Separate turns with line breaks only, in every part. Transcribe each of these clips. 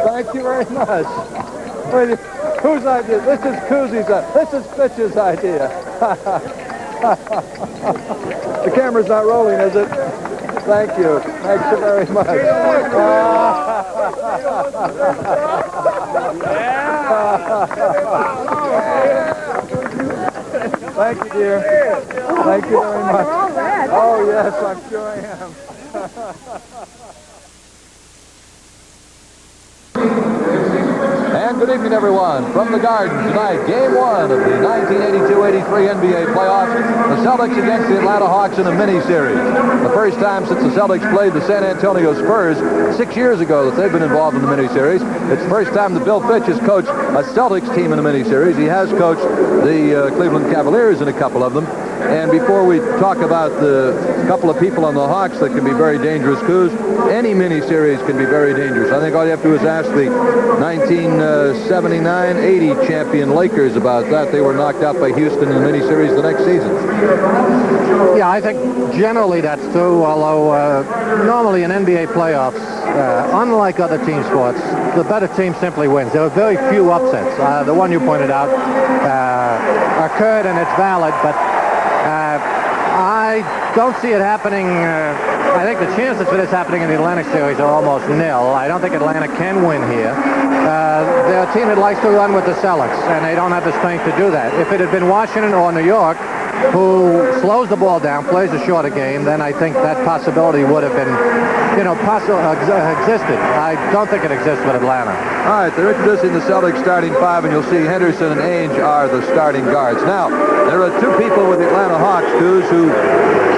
Thank you very much. Wait, whose idea? This is Koozy's. This is Fitch's idea. The camera's not rolling, is it? Thank you. Thank you very much. Thank you, dear. Thank you very much. Oh, yes, I'm sure I am. And good evening, everyone. From the Garden tonight, Game 1 of the 1982-83 NBA playoffs. The Celtics against the Atlanta Hawks in a mini-series. The first time since the Celtics played the San Antonio Spurs 6 years ago that they've been involved in the mini-series. It's the first time that Bill Fitch has coached a Celtics team in a mini-series. He has coached the Cleveland Cavaliers in a couple of them. And before we talk about the couple of people on the Hawks that can be very dangerous, Coos, any mini-series can be very dangerous. I think all you have to do is ask the 1979-80 champion Lakers about that. They were knocked out by Houston in the mini-series the next season.
Yeah, I think generally that's true, although normally in NBA playoffs, unlike other team sports, the better team simply wins. There are very few upsets. The one you pointed out occurred, and it's valid, but I don't see it happening. I think the chances for this happening in the Atlantic series are almost nil. I don't think Atlanta can win here. They're a team that likes to run with the Celtics, and they don't have the strength to do that. If it had been Washington or New York, who slows the ball down, plays a shorter game, then I think that possibility would have been, existed. I don't think it exists with Atlanta.
All right, they're introducing the Celtics starting five, and you'll see Henderson and Ainge are the starting guards. Now, there are two people with the Atlanta Hawks, Coos, who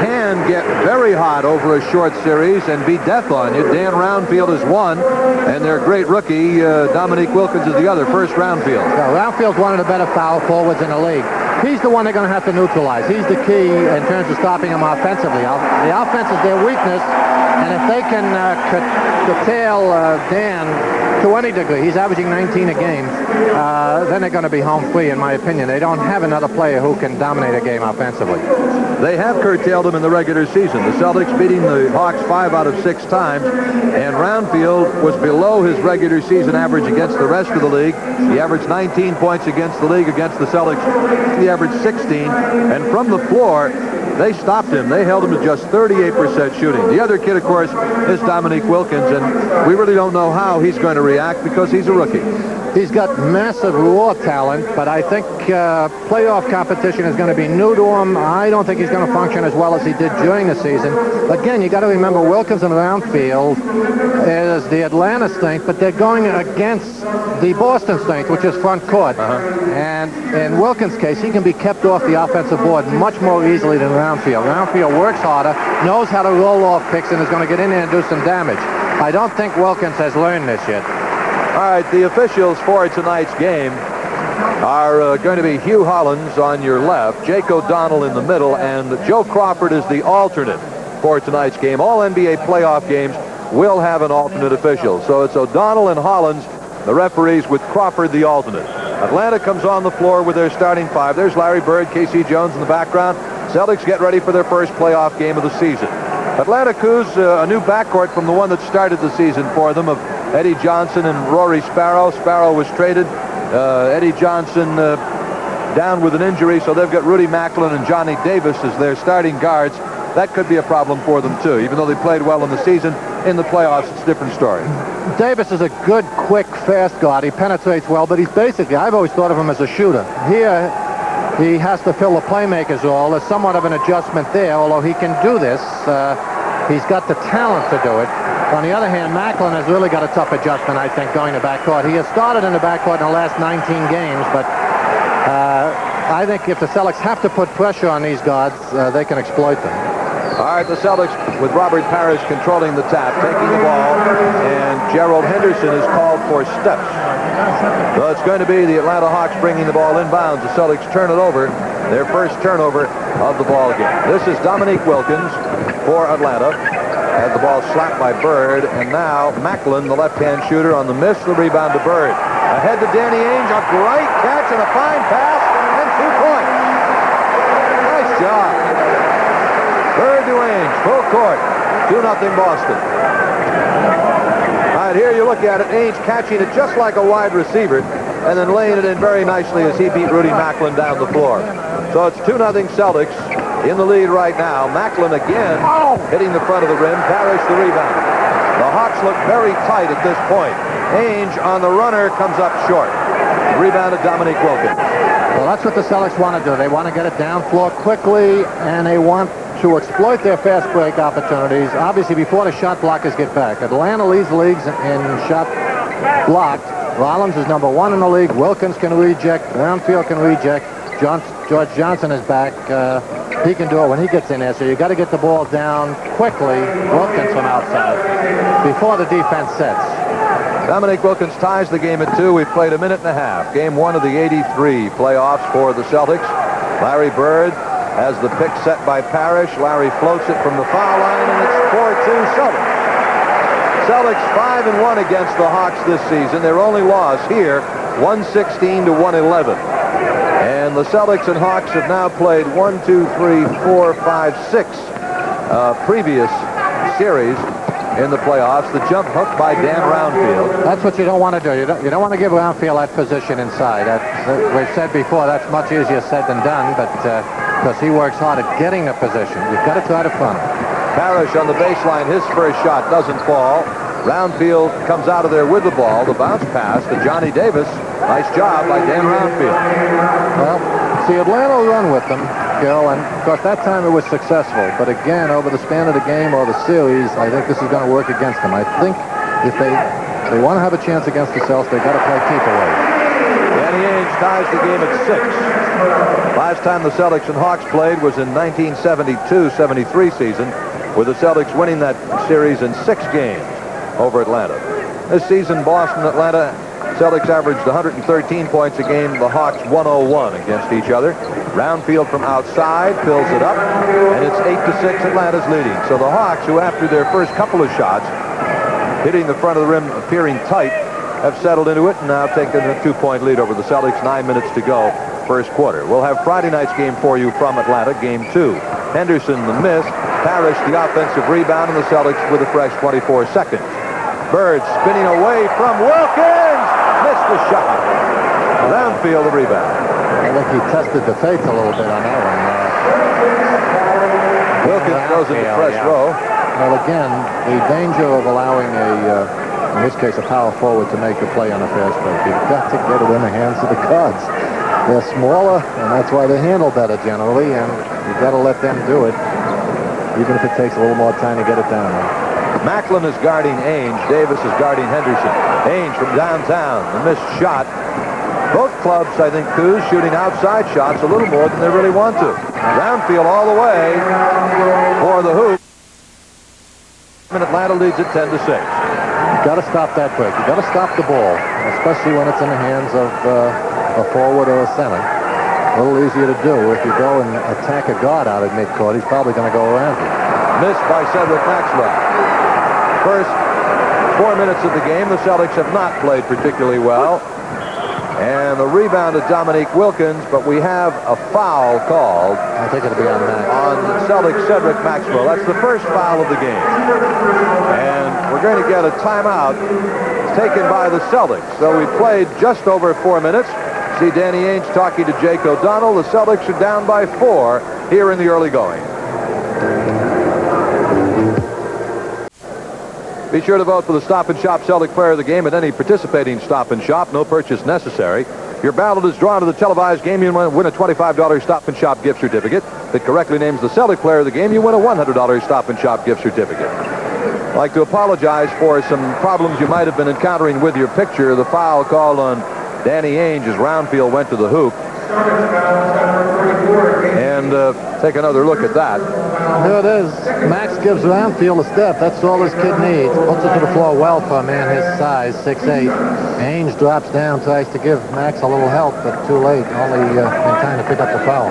can get very hot over a short series and be death on you. Dan Roundfield is one, and their great rookie, Dominique Wilkins, is the other. First, Roundfield.
Yeah, Roundfield's one of the better foul forwards in the league. He's the one they're going to have to neutralize. He's the key in terms of stopping him offensively. The offense is their weakness, and if they can curtail Dan to any degree, he's averaging 19 a game, then they're going to be home free, in my opinion. They don't have another player who can dominate a game offensively.
They have curtailed him in the regular season. The Celtics beating the Hawks 5 out of 6 times, and Roundfield was below his regular season average against the rest of the league. He averaged 19 points against the league. Against the Celtics, he averaged 16, and from the floor, they stopped him. They held him to just 38% shooting. The other kid, of course, is Dominique Wilkins, and we really don't know how he's going to react because he's a rookie.
He's got massive raw talent, but I think playoff competition is going to be new to him. I don't think he's going to function as well as he did during the season. Again, you got to remember Wilkins and Roundfield is the Atlanta strength, but they're going against the Boston strength, which is front court. And in Wilkins' case, he can be kept off the offensive board much more easily than Roundfield. Roundfield works harder, knows how to roll off picks, and is going to get in there and do some damage. I don't think Wilkins has learned this yet.
All right, the officials for tonight's game are going to be Hugh Hollins on your left, Jake O'Donnell in the middle, and Joe Crawford is the alternate for tonight's game. All NBA playoff games will have an alternate official. So it's O'Donnell and Hollins, the referees, with Crawford the alternate. Atlanta comes on the floor with their starting five. There's Larry Bird, K.C. Jones in the background. Celtics get ready for their first playoff game of the season. Atlanta Coos, a new backcourt from the one that started the season for them, of Eddie Johnson and Rory Sparrow. Sparrow was traded. Eddie Johnson down with an injury, so they've got Rudy Macklin and Johnny Davis as their starting guards. That could be a problem for them, too. Even though they played well in the season, in the playoffs, it's a different story.
Davis is a good, quick, fast guard. He penetrates well, but he's basically, I've always thought of him as a shooter. Here, he has to fill the playmaker's role. There's somewhat of an adjustment there, although he can do this. He's got the talent to do it. On the other hand, Macklin has really got a tough adjustment, I think, going to backcourt. He has started in the backcourt in the last 19 games, but I think if the Celtics have to put pressure on these guards, they can exploit them.
All right, the Celtics with Robert Parish controlling the tap, taking the ball, and Gerald Henderson is called for steps. So it's going to be the Atlanta Hawks bringing the ball inbounds. The Celtics turn it over, their first turnover of the ball game. This is Dominique Wilkins for Atlanta. Had the ball slapped by Bird, and now Macklin, the left-hand shooter, on the miss, the rebound to Bird. Ahead to Danny Ainge, a great catch and a fine pass, and 2 points. Nice job. Bird to Ainge, full court. 2-0 Boston. All right, here you look at it. Ainge catching it just like a wide receiver and then laying it in very nicely as he beat Rudy Macklin down the floor. So it's 2-0 Celtics in the lead right now. Macklin again hitting the front of the rim. Parish the rebound. The Hawks look very tight at this point. Ainge on the runner comes up short. Rebounded Dominique Wilkins.
Well, that's what the Celtics want to do. They want to get it down floor quickly, and they want to exploit their fast break opportunities, obviously before the shot blockers get back. Atlanta leads the leagues in shot blocked. Rollins is number 1 in the league. Wilkins can reject. Roundfield can reject. George Johnson is back. He can do it when he gets in there. So you got to get the ball down quickly. Wilkins from outside before the defense sets.
Dominique Wilkins ties the game at 2. We've played a minute and a half. Game 1 of the 83 playoffs for the Celtics. Larry Bird has the pick set by Parish. Larry floats it from the foul line, and it's 4-2 Celtics. Celtics 5-1 against the Hawks this season. Their only loss here, 116-111. And the Celtics and Hawks have now played 1, 2, 3, 4, 5, 6 previous series in the playoffs. The jump hook by Dan Roundfield.
That's what you don't want to do. You don't want to give Roundfield that position inside. We've said before, that's much easier said than done, but because he works hard at getting a position. You've got to try to front him.
Parish on the baseline. His first shot doesn't fall. Roundfield comes out of there with the ball. The bounce pass to Johnny Davis. Nice job by Dan Roundfield.
Well, see, Atlanta run with them, Gil, and of course that time it was successful. But again, over the span of the game or the series, I think this is going to work against them. I think if they want to have a chance against the Celtics, they've got to play keep away.
Danny Ainge ties the game at 6. Last time the Celtics and Hawks played was in 1972-73 season, with the Celtics winning that series in 6 games over Atlanta. This season, Boston-Atlanta, Celtics averaged 113 points a game. The Hawks 101 against each other. Roundfield from outside fills it up, and it's 8-6. Atlanta's leading. So the Hawks, who after their first couple of shots, hitting the front of the rim, appearing tight, have settled into it and now taken a 2-point lead over the Celtics. 9 minutes to go, first quarter. We'll have Friday night's game for you from Atlanta, game 2. Henderson the miss. Parish the offensive rebound, and the Celtics with a fresh 24 seconds. Bird spinning away from Wilkins. Missed the shot. Roundfield the rebound.
I think he tested the fates a little bit on that one.
Wilkins goes into press row.
Well, again, the danger of allowing in this case, a power forward to make the play on a fast break. You've got to get it in the hands of the guards. They're smaller, and that's why they handle better generally, and you've got to let them do it, even if it takes a little more time to get it down there.
Macklin is guarding Ainge. Davis is guarding Henderson. Ainge from downtown. The missed shot. Both clubs, I think, Coos, shooting outside shots a little more than they really want to. Roundfield all the way for the hoop. And Atlanta leads it 10-6.
You've got to stop that break. You've got to stop the ball, especially when it's in the hands of a forward or a center. A little easier to do. If you go and attack a guard out at midcourt, he's probably going to go around you.
Missed by Cedric Maxwell. First 4 minutes of the game, the Celtics have not played particularly well. And the rebound to Dominique Wilkins, but we have a foul called.
I think it'll be on Max.
On Celtics Cedric Maxwell. That's the first foul of the game. And we're going to get a timeout taken by the Celtics. So we played just over 4 minutes. See Danny Ainge talking to Jake O'Donnell. The Celtics are down by 4 here in the early going. Be sure to vote for the Stop and Shop Celtic Player of the Game at any participating Stop and Shop. No purchase necessary. Your ballot is drawn to the televised game. You win a $25 Stop and Shop gift certificate. If it correctly names the Celtic Player of the Game, you win a $100 Stop and Shop gift certificate. I'd like to apologize for some problems you might have been encountering with your picture. The foul called on Danny Ainge as Roundfield went to the hoop. And take another look at that.
There it is. Max gives Roundfield a step. That's all this kid needs. Puts it to the floor well for a man his size, 6'8". Ainge drops down, tries to give Max a little help, but too late. Only in time to pick up the foul.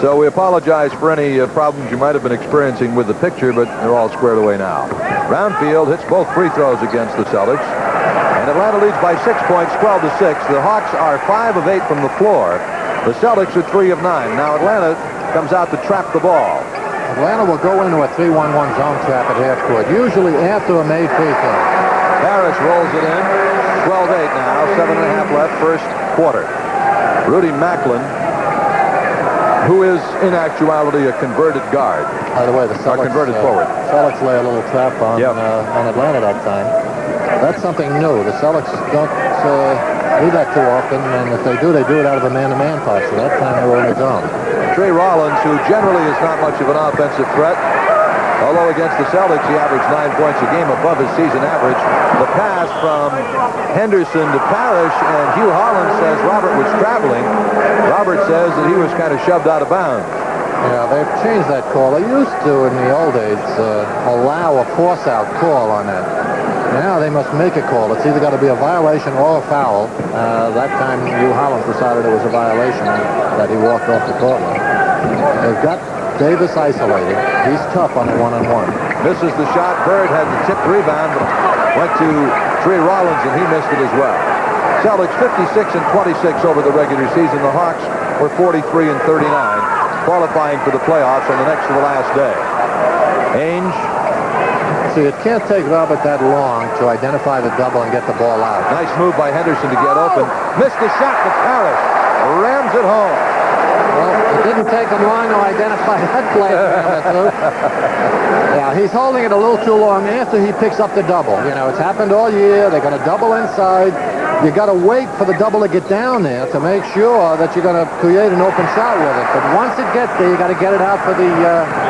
So we apologize for any problems you might have been experiencing with the picture, but they're all squared away now. Roundfield hits both free throws against the Celtics. And Atlanta leads by 6 points, 12-6. The Hawks are 5 of 8 from the floor. The Celtics are 3 of 9. Now Atlanta comes out to trap the ball.
Atlanta will go into a 3-1-1 zone trap at half court, usually after a made free throw.
Parish rolls it in. 12-8 now. 7.5 left, first quarter. Rudy Macklin, who is in actuality a converted guard.
By the way, the Celtics,
converted forward.
Celtics lay a little trap on Atlanta that time. That's something new. The Celtics don't do that too often, and if they do it out of a man-to-man posture. That time they were in the zone.
Trey Rollins, who generally is not much of an offensive threat, although against the Celtics he averaged 9 points a game above his season average. The pass from Henderson to Parish, and Hugh Hollins says Robert was traveling. Robert says that he was kind of shoved out of bounds.
Yeah, they've changed that call. They used to, in the old days, allow a force-out call on that. Now they must make a call. It's either got to be a violation or a foul. That time, Hugh Hollins decided it was a violation that he walked off the court with. They've got Davis isolated. He's tough on the one-on-one.
Misses the shot. Bird had the tipped rebound. Went to Trey Rollins, and he missed it as well. Celtics 56-26 over the regular season. The Hawks were 43-39, qualifying for the playoffs on the next to the last day. Ainge.
See, it can't take Robert that long to identify the double and get the ball out.
Nice move by Henderson to get open. Missed the shot to Parish. Rams it home.
Well, it didn't take him long to identify that play. Yeah, he's holding it a little too long after he picks up the double. You know, it's happened all year. They're going to double inside. You got to wait for the double to get down there to make sure that you're going to create an open shot with it. But once it gets there, you got to get it out for the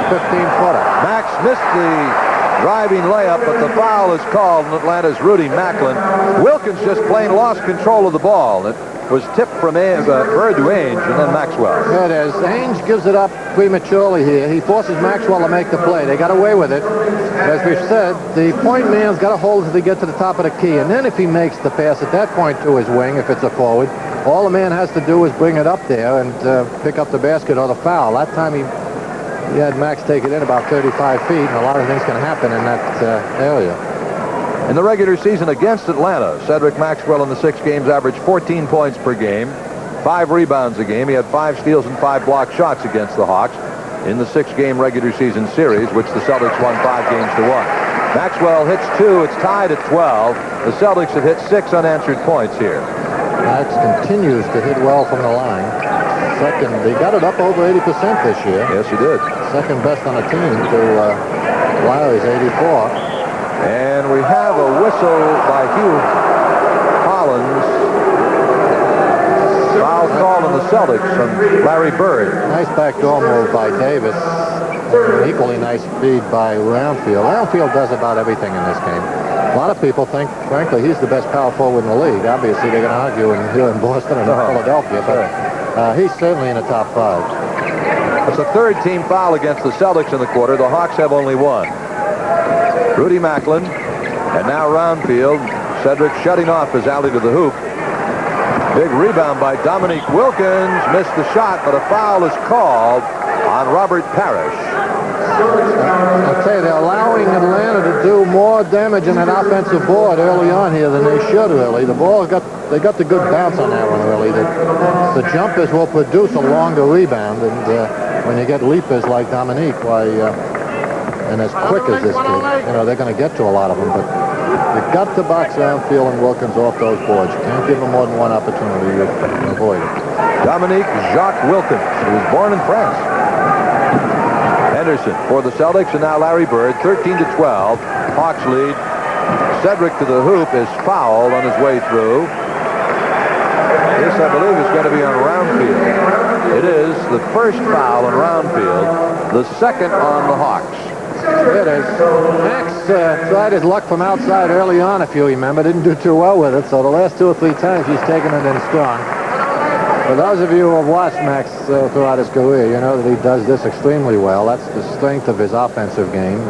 15-footer.
Max missed the driving layup, but the foul is called on Atlanta's Rudy Macklin. Wilkins just plain lost control of the ball. It was tipped from Bird to Ainge, and then Maxwell.
There it is. Ainge gives it up prematurely here. He forces Maxwell to make the play. They got away with it. As we've said, the point man's got to hold it to get to the top of the key, and then if he makes the pass at that point to his wing, if it's a forward, all the man has to do is bring it up there and pick up the basket or the foul. That time he had Max take it in about 35 feet, and a lot of things can happen in that area.
In the regular season against Atlanta, Cedric Maxwell in the 6 games averaged 14 points per game, 5 rebounds a game. He had 5 steals and 5 block shots against the Hawks in the 6-game regular season series, which the Celtics won 5 games to 1. Maxwell hits 2. It's tied at 12. The Celtics have hit 6 unanswered points here.
Max continues to hit well from the line. Second, they got it up over 80% this year.
Yes, he did.
Second best on the team to Larry's 84.
And we have a whistle by Hugh Hollins. Foul call on the Celtics from Larry Bird.
Nice backdoor move by Davis. An equally nice feed by Roundfield. Roundfield does about everything in this game. A lot of people think, frankly, he's the best power forward in the league. Obviously, they're going to argue here in Boston and Philadelphia, but he's certainly in the top 5.
It's a third-team foul against the Celtics in the quarter. The Hawks have only 1. Rudy Macklin, and now Roundfield. Cedric shutting off his alley to the hoop. Big rebound by Dominique. Wilkins missed the shot, but a foul is called on Robert Parish.
I'll tell you, they're allowing Atlanta to do more damage in an offensive board early on here than they should really. The ball they got the good bounce on that one early. The jumpers will produce a longer rebound, and when you get leapers like Dominique, and as quick as this kid, they're going to get to a lot of them, but you've got to box Roundfield and Wilkins off those boards. You can't give them more than one opportunity to avoid it.
Dominique Jacques Wilkins, who was born in France. Henderson for the Celtics, and now Larry Bird, 13-12. Hawks lead. Cedric to the hoop is fouled on his way through. This, I believe, is going to be on Roundfield. It is the first foul on Roundfield, the second on the Hawks.
It is. Max tried his luck from outside early on, if you remember. Didn't do too well with it, so the last 2 or 3 times he's taken it in strong. For those of you who have watched Max throughout his career, you know that he does this extremely well. That's the strength of his offensive game.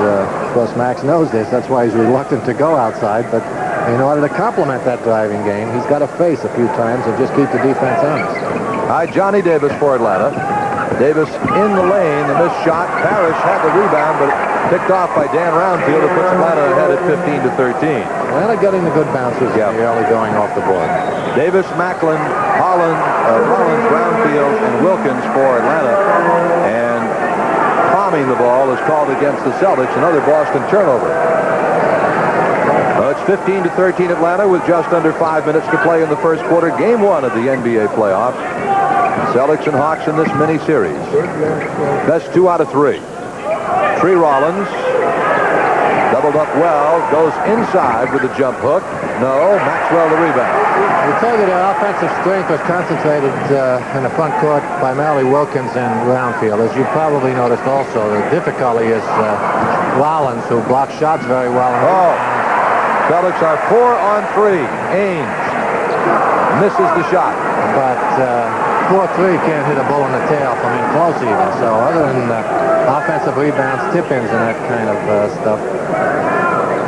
Of course, Max knows this. That's why he's reluctant to go outside. But in order to complement that driving game, he's got to face a few times and just keep the defense honest.
Hi, Johnny Davis for Atlanta. Davis in the lane, the missed shot. Parish had the rebound, but picked off by Dan Roundfield. It puts Atlanta ahead at 15-13.
Atlanta getting the good bounces in the early going off the board.
Davis, Macklin, Rollins, Roundfield, and Wilkins for Atlanta. And palming the ball is called against the Celtics, another Boston turnover. It's 15-13 Atlanta with just under 5 minutes to play in the first quarter. Game 1 of the NBA playoffs. Celtics and Hawks in this mini-series. Best 2 out of 3. Tree Rollins. Doubled up well. Goes inside with a jump hook. No. Maxwell the rebound.
We told you their offensive strength was concentrated in the front court by primarily Wilkins and Roundfield. As you probably noticed also, the difficulty is Rollins, who blocks shots very well.
Celtics are 4 on 3. Ainge misses the shot.
But 4-3 can't hit a bull in the tail from in close even. So other than offensive rebounds, tip-ins, and that kind of stuff,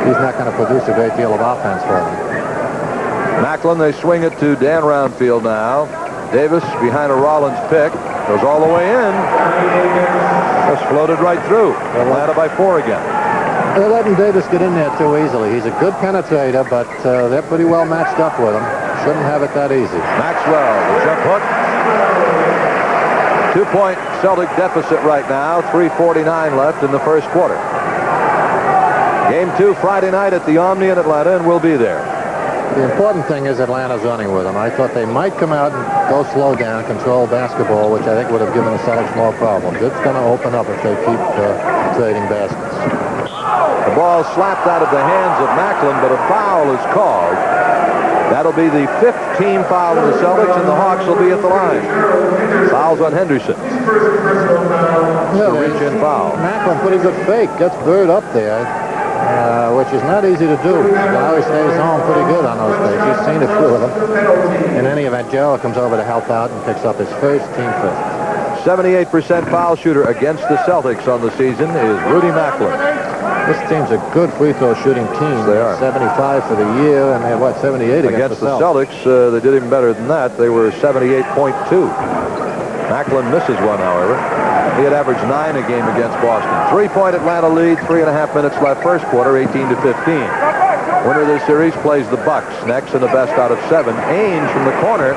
he's not going to produce a great deal of offense for them.
Macklin, they swing it to Dan Roundfield now. Davis behind a Rollins pick. Goes all the way in. Just floated right through. Atlanta by 4 again.
They're letting Davis get in there too easily. He's a good penetrator, but they're pretty well matched up with him. Shouldn't have it that easy.
Maxwell, the jump hook. 2-point Celtic deficit right now. 3:49 left in the first quarter. Game 2 Friday night at the Omni in Atlanta, and we'll be there.
The important thing is Atlanta's running with them. I thought they might come out and go slow down, control basketball, which I think would have given the Celtics more problems. It's going to open up if they keep trading baskets.
The ball slapped out of the hands of Macklin, but a foul is called. That'll be the 5th team foul of the Celtics, and the Hawks will be at the line. Fouls on Henderson. Reach-in foul.
Macklin, pretty good fake. Gets Bird up there, which is not easy to do. Now he stays home pretty good on those fakes. He's seen a few of them. In any event, Gerald comes over to help out and picks up his first team fifth.
78% foul shooter against the Celtics on the season is Rudy Macklin.
This team's a good free throw shooting team.
They are.
75 for the year, and they have, 78 against
the Celtics. They did even better than that. They were 78.2. Macklin misses one, however. He had averaged 9 a game against Boston. 3-point Atlanta lead, 3.5 minutes left first quarter, 18-15. Winner of this series plays the Bucks next in the best out of 7. Ainge from the corner.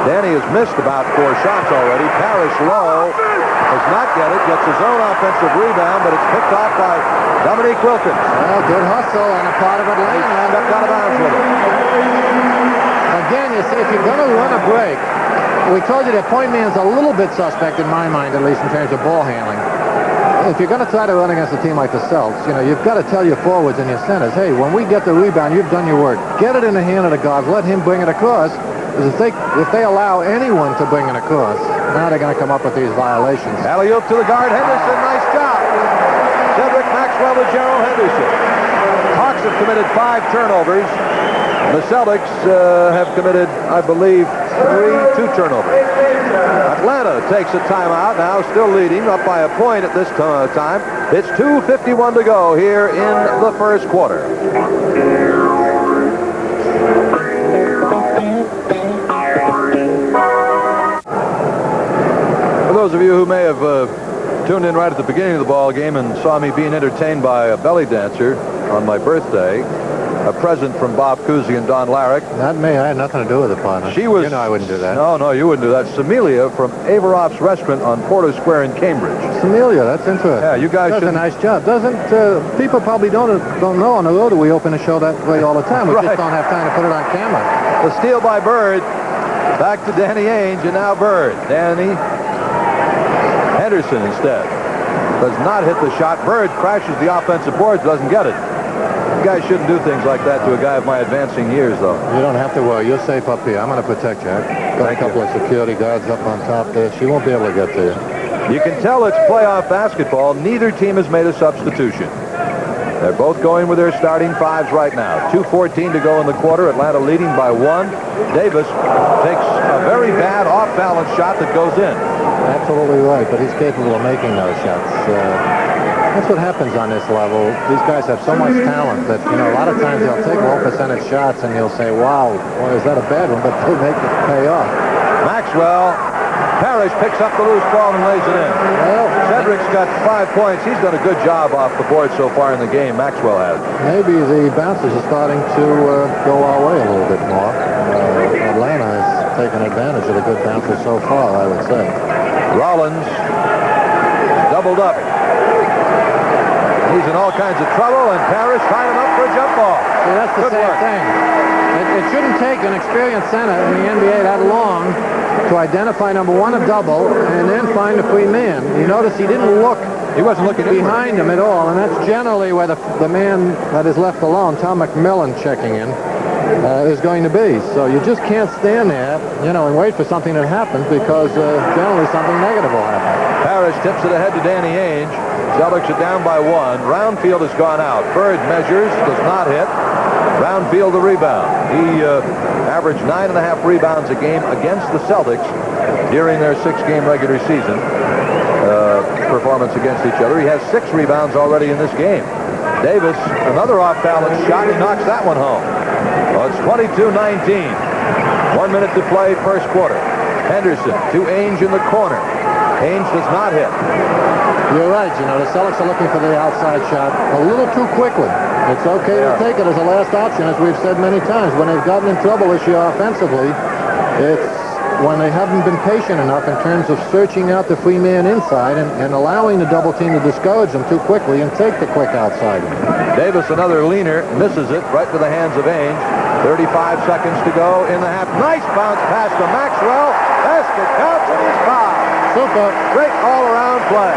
Danny has missed about 4 shots already. Parish low. Does not get it. Gets his own offensive rebound, but it's picked off by Dominique Wilkins.
Well, good hustle on a part of Atlanta.
Stepped out of bounds with it.
Again, you see, if you're going to run a break, we told you that point man's a little bit suspect in my mind, at least in terms of ball handling. If you're going to try to run against a team like the Celtics, you've got to tell your forwards and your centers, hey, when we get the rebound, you've done your work. Get it in the hand of the guards. Let him bring it across. Because if they allow anyone to bring it across, now they're going to come up with these violations.
Alley-oop to the guard. Henderson, nice job. Cedric, Maxwell to Gerald Henderson. Hawks have committed 5 turnovers. The Celtics have committed, I believe, 2 turnovers. Atlanta takes a timeout now, still leading, up by a point at this time. It's 2:51 to go here in the first quarter. For those of you who may have tuned in right at the beginning of the ball game and saw me being entertained by a belly dancer on my birthday, a present from Bob Cousy and Don Larrick.
Not me. I had nothing to do with it, partner.
She was.
I wouldn't do that.
No, you wouldn't do that. Samelia from Averoff's Restaurant on Porter Square in Cambridge.
Samelia, that's interesting.
Yeah, you guys
does a nice job. Doesn't people probably don't know on the road that we open a show that way all the time. We just don't have time to put it on camera.
The steal by Bird. Back to Danny Ainge, and now Bird. Danny Henderson instead. Does not hit the shot. Bird crashes the offensive boards, doesn't get it. You guys shouldn't do things like that to a guy of my advancing years, though.
You don't have to worry. You're safe up here. I'm going to protect you. I've got a couple of security guards up on top there. She won't be able to get to you.
You can tell it's playoff basketball. Neither team has made a substitution. They're both going with their starting 5s right now. 2:14 to go in the quarter. Atlanta leading by 1. Davis takes a very bad off-balance shot that goes in.
Absolutely right, but he's capable of making those shots. That's what happens on this level. These guys have so much talent that, a lot of times they'll take low percentage shots and you'll say, wow, well, is that a bad one? But they make it pay off.
Maxwell Parish picks up the loose ball and lays it in.
Well,
Cedric's got 5 points. He's done a good job off the board so far in the game. Maxwell has.
maybe the bounces are starting to go our way a little bit more. Atlanta has taken advantage of the good bounces so far, I would say.
Rollins doubled up. He's in all kinds of trouble, and Parish tied him up for a jump ball.
See, that's the
Good
same
work.
thing. It shouldn't take an experienced center in the NBA that long to identify, number one, a double, and then find a free man. You notice he didn't look
He wasn't looking
behind him at all, and that's generally where the man that is left alone, Tom McMillan checking in, is going to be. So you just can't stand there, and wait for something that happens, because generally something negative will happen.
Parish tips it ahead to Danny Ainge. Celtics are down by 1. Roundfield has gone out. Bird measures, does not hit. Roundfield the rebound. He averaged 9.5 rebounds a game against the Celtics during their 6-game regular season performance against each other. He has 6 rebounds already in this game. Davis, another off-balance shot. He knocks that one home. Well, it's 22-19. 1 minute to play, first quarter. Henderson to Ainge in the corner. Ainge does not hit.
You're right. The Celtics are looking for the outside shot a little too quickly. It's okay to take it as a last option, as we've said many times. When they've gotten in trouble this year offensively, it's when they haven't been patient enough in terms of searching out the free man inside and allowing the double team to discourage them too quickly and take the quick outside.
Davis, another leaner, misses it right to the hands of Ainge. 35 seconds to go in the half. Nice bounce pass to Maxwell. Basket counts, and he's fouled.
Super.
Great all-around play.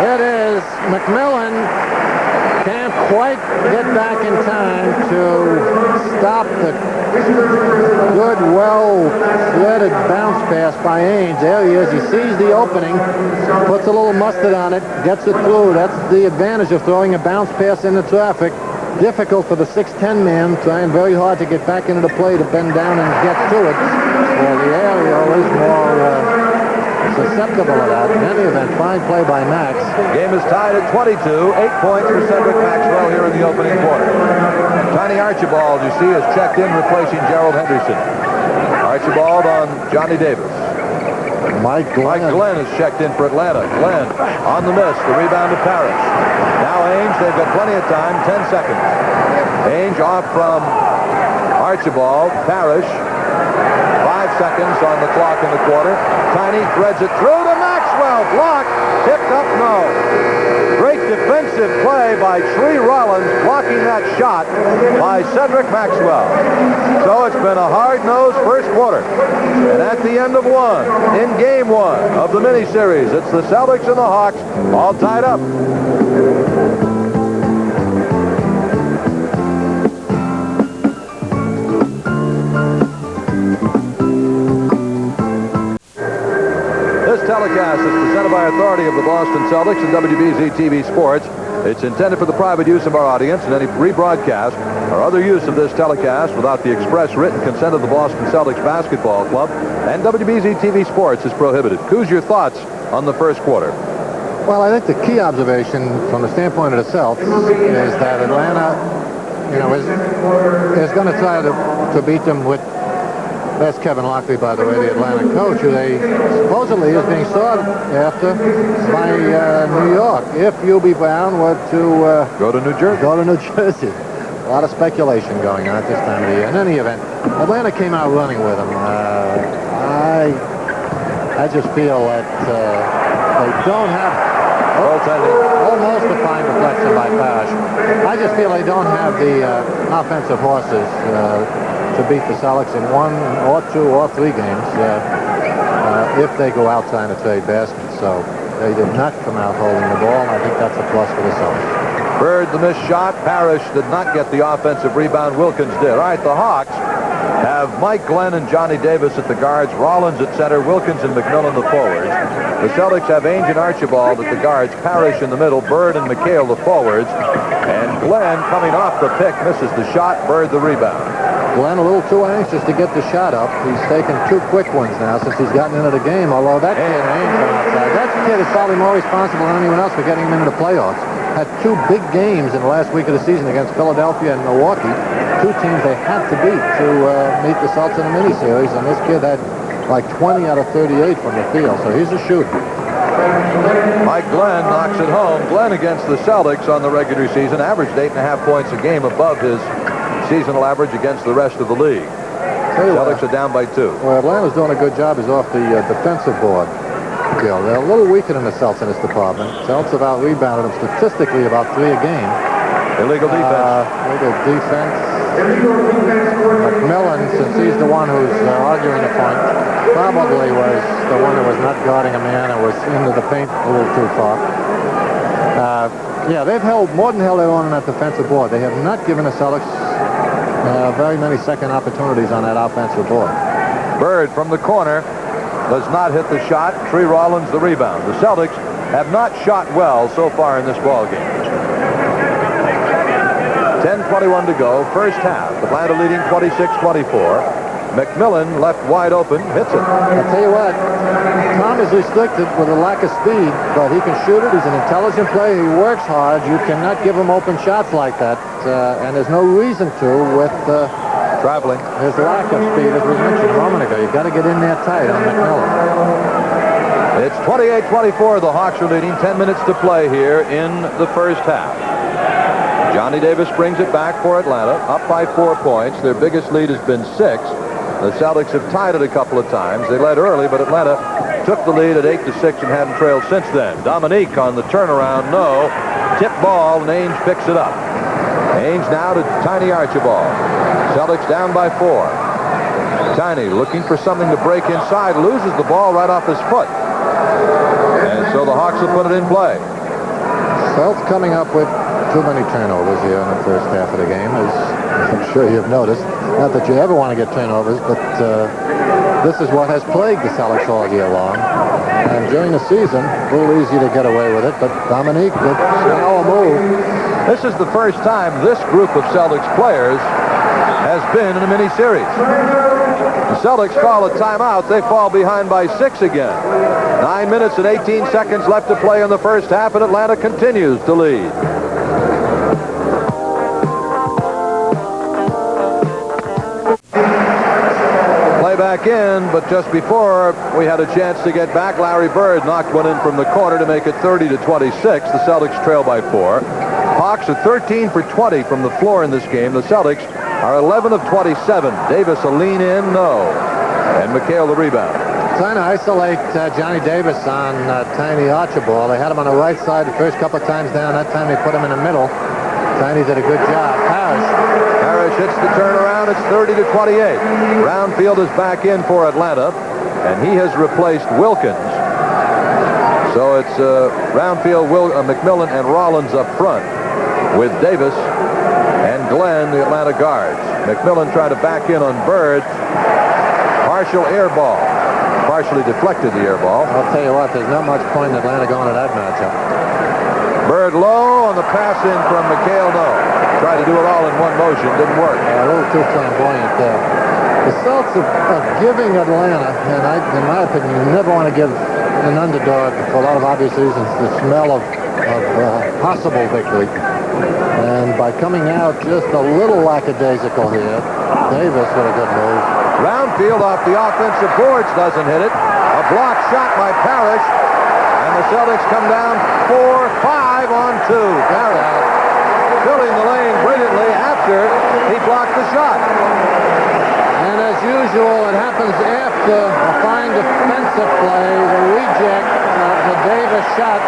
It is. McMillan can't quite get back in time to stop the good, well-threaded bounce pass by Ainge. There he is. He sees the opening, puts a little mustard on it, gets it through. That's the advantage of throwing a bounce pass into traffic. Difficult for the 6'10" man, trying very hard to get back into the play to bend down and get to it. Well, the aerial is more susceptible to that. In any event, fine play by Max.
Game is tied at 22. 8 points for Cedric Maxwell here in the opening quarter. Tiny Archibald, you see, is checked in, replacing Gerald Henderson. Archibald on Johnny Davis.
Mike
Glenn is checked in for Atlanta. Glenn on the miss. The rebound to Parish. Now Ainge, they've got plenty of time. 10 seconds. Ainge off from Archibald. Parish. 5 seconds on the clock in the quarter. Tiny threads it through to Maxwell. Blocked. Tipped up, no. Great defensive play by Tree Rollins, blocking that shot by Cedric Maxwell. So it's been a hard-nosed first quarter. And at the end of 1, in game 1 of the mini-series, it's the Celtics and the Hawks all tied up. This telecast is presented by authority of the Boston Celtics and WBZ TV Sports. It's intended for the private use of our audience, and any rebroadcast or other use of this telecast without the express written consent of the Boston Celtics Basketball Club and WBZ TV Sports is prohibited. Who's your thoughts on the first quarter?
Well, I think the key observation from the standpoint of the Celtics is that Atlanta, is going to try to beat them with. That's Kevin Lockley, by the way, the Atlanta coach, who they supposedly is being sought after by New York. If Hubie Brown were to
go to New Jersey.
Go to New Jersey. A lot of speculation going on at this time of the year. In any event, Atlanta came out running with them. I just feel that they don't have. Almost a fine deflection by Parish. I just feel they don't have the offensive horses to beat the Celtics in 1 or 2 or 3 games if they go out trying to trade baskets. So they did not come out holding the ball, and I think that's a plus for the Celtics.
Bird the missed shot. Parish did not get the offensive rebound. Wilkins did. All right, the Hawks have Mike Glenn and Johnny Davis at the guards, Rollins at center, Wilkins and McMillan the forwards. The Celtics have Ainge and Archibald at the guards, Parish in the middle, Bird and McHale the forwards, and Glenn coming off the pick misses the shot, Bird the rebound.
Glenn a little too anxious to get the shot up. He's taken 2 quick ones now since he's gotten into the game, although that kid, Ainge, on outside, that kid is probably more responsible than anyone else for getting him into the playoffs. had two big games in the last week of the season against Philadelphia and Milwaukee. Two teams they had to beat to meet the Celtics in a mini-series, and this kid had like 20 out of 38 from the field, so he's a shooter.
Mike Glenn knocks it home. Glenn against the Celtics on the regular season averaged 8.5 points a game above his seasonal average against the rest of the league. Celtics are down by 2.
Well, Atlanta's doing a good job is off the defensive board. They're a little weaker than the Celtics in this department. Celtics have out-rebounded them statistically about 3 a game.
Illegal defense.
Illegal defense. McMillan, since he's the one who's arguing the point, probably was the one that was not guarding a man and was into the paint a little too far. Yeah, they've more than held their own on that defensive board. They have not given the Celtics very many second opportunities on that offensive board.
Bird from the corner does not hit the shot. Tree Rollins the rebound. The Celtics have not shot well so far in this ball game. 10:21 to go, first half. Atlanta leading 26-24. McMillan left wide open, hits it.
I'll tell you what, Tom is restricted with a lack of speed, but he can shoot it. He's an intelligent player. He works hard. You cannot give him open shots like that, and there's no reason to with
traveling.
His lack of speed, as we mentioned a moment ago. You've got to get in there tight on McMillan.
It's 28-24. The Hawks are leading. 10 minutes to play here in the first half. Johnny Davis brings it back for Atlanta, up by 4 points. Their biggest lead has been 6. The Celtics have tied it a couple of times. They led early, but Atlanta took the lead at 8-6 and haven't trailed since then. Dominique on the turnaround, no. Tip ball, and Ainge picks it up. Ainge now to Tiny Archibald. Celtics down by 4. Tiny looking for something to break inside, loses the ball right off his foot. And so the Hawks will put it in play.
Celtics coming up with too many turnovers here in the first half of the game, as I'm sure you've noticed. Not that you ever want to get turnovers, but this is what has plagued the Celtics all year long. And during the season, a little easy to get away with it, but Dominique, it's now a move.
This is the first time this group of Celtics players has been in a mini-series. The Celtics call a timeout. They fall behind by 6 again. 9 minutes and 18 seconds left to play in the first half, and Atlanta continues to lead. Back in, but just before we had a chance to get back, Larry Bird knocked one in from the corner to make it 30-26. The Celtics trail by 4. Hawks are 13 for 20 from the floor in this game. The Celtics are 11 of 27. Davis a lean in, no. And McHale the rebound.
Trying to isolate Johnny Davis on Tiny Archibald. They had him on the right side the first couple of times down. That time they put him in the middle. Tiny did a good job.
Parish hits the turnaround. It's 30-28. Roundfield is back in for Atlanta, and he has replaced Wilkins. So it's Roundfield, McMillan, and Rollins up front with Davis and Glenn, the Atlanta guards. McMillan trying to back in on Bird. Partial air ball. Partially deflected the air ball.
I'll tell you what, there's not much point in Atlanta going to that matchup.
Bird low on the pass in from McHale, no. Tried to do it all in one motion, didn't work.
A little too flamboyant there. The Celtics are giving Atlanta, and in my opinion, you never want to give an underdog, for a lot of obvious reasons, the smell of possible victory. And by coming out just a little lackadaisical here, Davis with a good move.
Roundfield off the offensive boards, doesn't hit it. A block shot by Parish. And the Celtics come down 4-5 on 2. Parish filling the lane brilliantly after he blocked the shot.
And as usual, it happens after a fine defensive play, the reject of the Davis shot.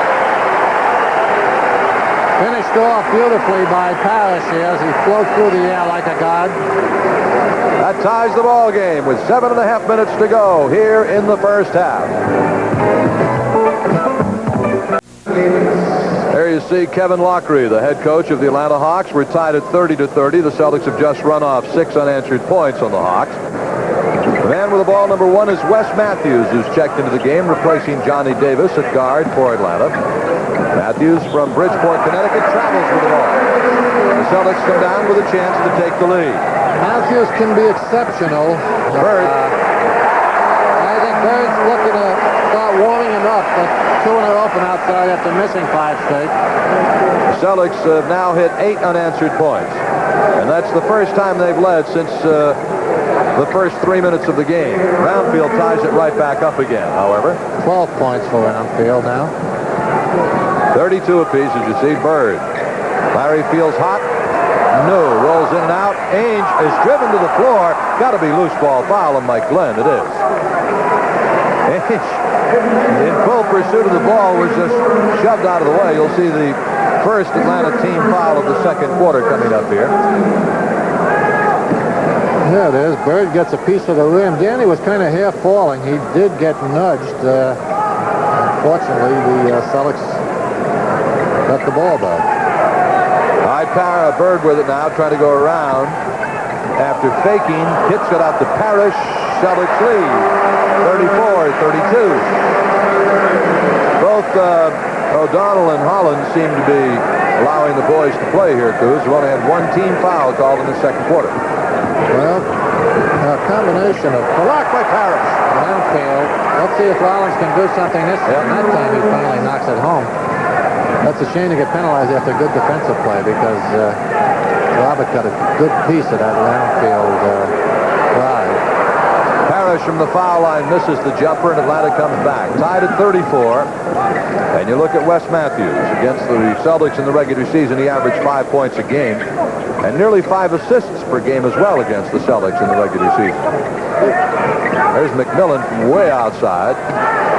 Finished off beautifully by Parish here as he floats through the air like a god.
That ties the ball game with 7.5 minutes to go here in the first half. There you see Kevin Lockery, the head coach of the Atlanta Hawks. We're tied at 30-30. The Celtics have just run off 6 unanswered points on the Hawks. The man with the ball, number 1, is Wes Matthews, who's checked into the game, replacing Johnny Davis at guard for Atlanta. Matthews from Bridgeport, Connecticut, travels with the ball. The Celtics come down with a chance to take the lead.
Matthews can be exceptional.
Bird.
I think Bird's looking to start warming him up. That's 2 in a row from outside after missing 5 straight.
The Celtics have now hit 8 unanswered points. And that's the first time they've led since the first 3 minutes of the game. Roundfield ties it right back up again, however.
12 points for Roundfield now.
32 apiece as you see Bird. Larry feels hot. No. Rolls in and out. Ainge is driven to the floor. Got to be loose ball foul on Mike Glenn. It is. Ainge, in full pursuit of the ball, was just shoved out of the way. You'll see the first Atlanta team foul of the second quarter coming up here.
There it is. Bird gets a piece of the rim. Danny was kind of half falling. He did get nudged. Unfortunately, the Celtics got the ball back.
Bird with it now, trying to go around. After faking, hits it out to Parish. Celtics lead, 34-32. Both O'Donnell and Rollins seem to be allowing the boys to play here, Coos. We've only had 1 team foul called in the second quarter.
Well, a combination of block by Parish. Roundfield. Let's see if Rollins can do something this time. That time he finally knocks it home. That's a shame to get penalized after a good defensive play because Robert got a good piece of that Roundfield drive.
Parish from the foul line misses the jumper, and Atlanta comes back. Tied at 34. And you look at Wes Matthews. Against the Celtics in the regular season, he averaged 5 points a game. And nearly 5 assists per game as well against the Celtics in the regular season. There's McMillan from way outside.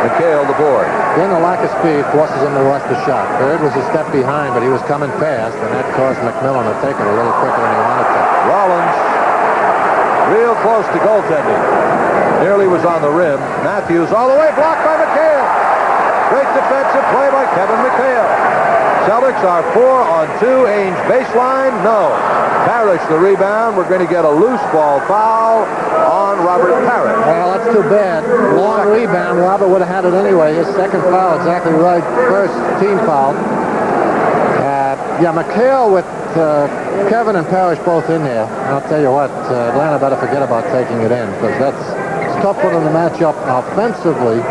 McHale the board.
Then the lack of speed forces him to rush the shot. Bird was a step behind, but he was coming fast, and that caused McMillan to take it a little quicker than he wanted to.
Rollins, real close to goaltending. Nearly was on the rim. Matthews all the way, blocked by McHale. Great defensive play by Kevin McHale. Celtics are 4-on-2. Ainge baseline, no. Parish the rebound. We're going to get a loose ball foul on Robert Parish.
Well, that's too bad. Long rebound. Robert would have had it anyway. His second foul, exactly right. First team foul. Yeah, McHale with Kevin and Parish both in there. I'll tell you what, Atlanta better forget about taking it in because it's tough for them to match up offensively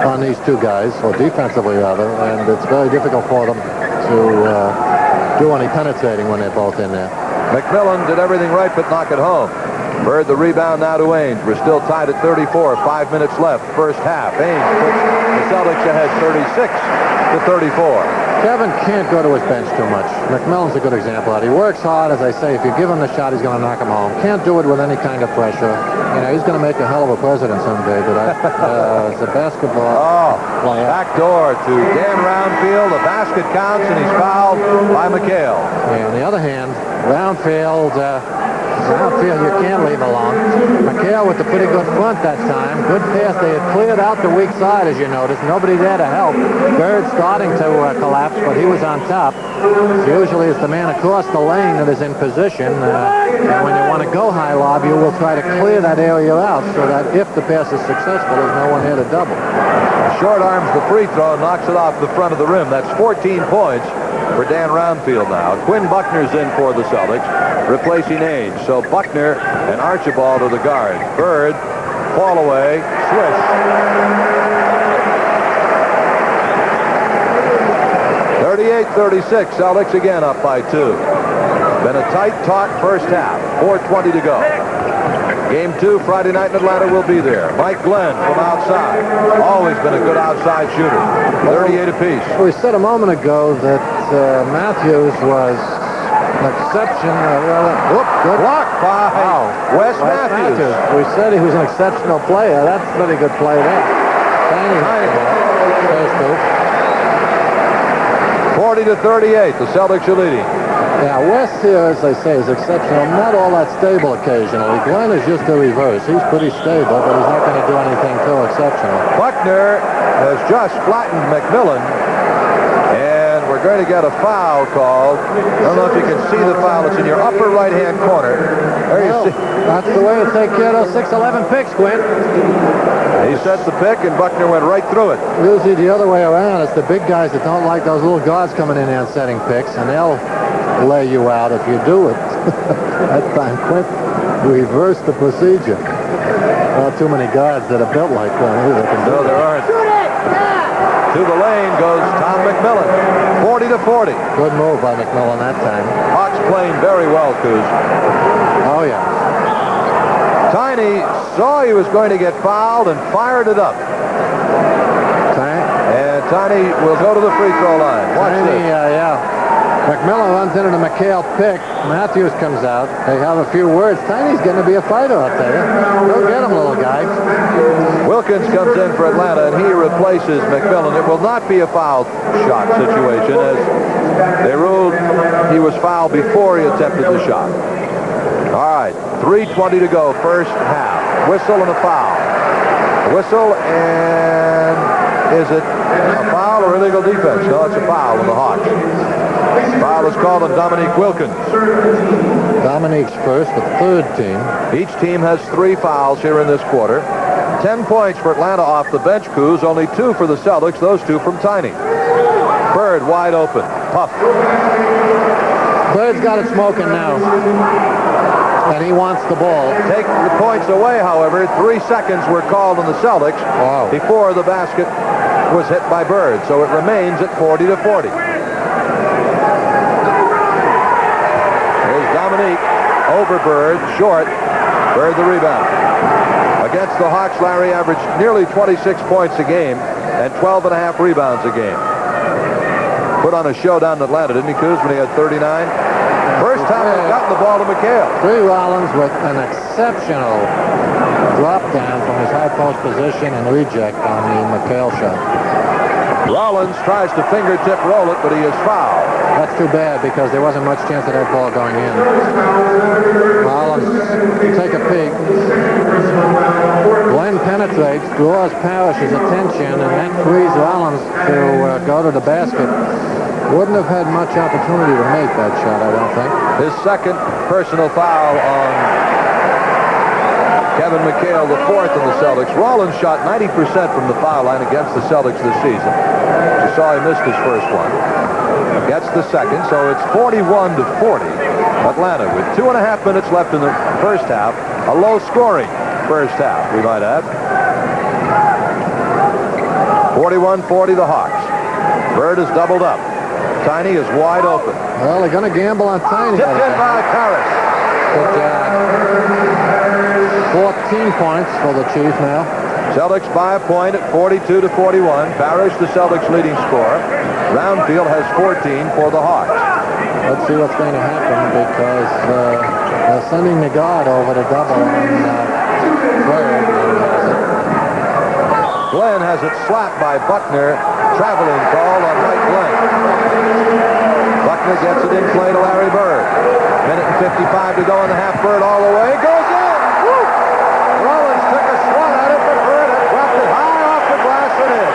on these two guys, or defensively rather, and it's very difficult for them to do any penetrating when they're both in there.
McMillan did everything right but knock it home. Bird the rebound now to Ainge. We're still tied at 34. 5 minutes left, first half. Ainge puts the Celtics ahead 36-34.
Kevin can't go to his bench too much. McMillan's a good example of that. He works hard, as I say. If you give him the shot, he's going to knock him home. Can't do it with any kind of pressure. You know, he's going to make a hell of a president someday, but as a basketball player.
Back door to Dan Roundfield. The basket counts, and he's fouled by McHale.
Yeah, on the other hand, Roundfield, you can't leave alone. McHale with a pretty good front that time. Good pass. They had cleared out the weak side, as you noticed. Nobody there to help. Bird starting to collapse, but he was on top. Usually it's the man across the lane that is in position. And when you want to go high lob, you will try to clear that area out so that if the pass is successful, there's no one here to double.
Short arms the free throw and knocks it off the front of the rim. That's 14 points for Dan Roundfield now. Quinn Buckner's in for the Celtics, replacing Ainge. So Buckner and Archibald are the guards. Bird, fall away, swish. 38-36, Celtics again up by 2. Been a tight, taut first half. 4:20 to go. Game 2 Friday night in Atlanta will be there. Mike Glenn from outside. Always been a good outside shooter. 38 apiece.
We said a moment ago that Matthews was an exception. Good
block by Wes Matthews.
We said he was an exceptional player. That's a pretty good play there. Tiny.
40-38. The Celtics are leading.
Yeah, Wes here, as they say, is exceptional. Not all that stable occasionally. Glenn is just the reverse. He's pretty stable, but he's not going to do anything too exceptional.
Buckner has just flattened McMillan, and we're going to get a foul called. I don't know if you can see the foul. It's in your upper right-hand corner. There you see.
That's the way to take care of those 6'11" picks, Quinn.
He sets the pick, and Buckner went right through it.
Usually the other way around. It's the big guys that don't like those little guards coming in there and setting picks, and they'll lay you out if you do it. That time, Quinn reversed the procedure. Not too many guards that are built like that either.
No, there aren't. To the lane goes Tom McMillan. 40-40.
Good move by McMillan that time.
Hawks playing very well, Coos.
Oh, yeah.
Tiny saw he was going to get fouled and fired it up. And Tiny will go to the free throw line. Watch
Tiny,
this.
yeah. McMillan runs into the McHale pick. Matthews comes out. They have a few words. Tiny's going to be a fighter, I'll tell you. Go get him, little guy.
Wilkins comes in for Atlanta, and he replaces McMillan. It will not be a foul shot situation, as they ruled he was fouled before he attempted the shot. All right, 3:20 to go, first half. Whistle and a foul. Whistle, and is it a foul or illegal defense? No, it's a foul on the Hawks. Foul is called on Dominique Wilkins.
Dominique's first, the third team.
Each team has 3 fouls here in this quarter. 10 points for Atlanta off the bench, Coos. Only 2 for the Celtics, those 2 from Tiny. Bird wide open. Puff.
Bird's got it smoking now. And he wants the ball.
Take the points away, however. 3 seconds were called on the Celtics before the basket was hit by Bird. So it remains at 40-40. Dominique over Bird, short. Bird the rebound. Against the Hawks, Larry averaged nearly 26 points a game and 12.5 rebounds a game. Put on a show down in Atlanta, didn't he, Coos, when he had 39? First time he's gotten the ball to McHale.
Rollins with an exceptional drop down from his high post position and reject on the McHale shot.
Rollins tries to fingertip roll it, but he is fouled.
That's too bad because there wasn't much chance of that ball going in. Rollins take a peek. Glenn penetrates, draws Parish's attention, and that frees Rollins to go to the basket. Wouldn't have had much opportunity to make that shot, I don't think.
His second personal foul on Kevin McHale, the 4th on the Celtics. Rollins shot 90% from the foul line against the Celtics this season. You saw he missed his first one. Gets the second, so it's 41-40. Atlanta with 2.5 minutes left in the first half. A low-scoring first half, we might add. 41-40 the Hawks. Bird is doubled up. Tiny is wide open.
Well, they're going to gamble on Tiny.
Tipped in by Parish.
Good job. 14 points for the Chiefs now.
Celtics by a point at 42-41. Parish, the Celtics' leading scorer. Roundfield has 14 for the Hawks.
Let's see what's going to happen because they're sending the guard over to double on Bird.
Glenn has it slapped by Buckner. Traveling call on Mike Glenn. Buckner gets it in play to Larry Bird. Minute and 55 to go in the half. Bird all the way. Goes in! Woo! Rollins took a swat at it, but Bird had dropped it high off the glass and in.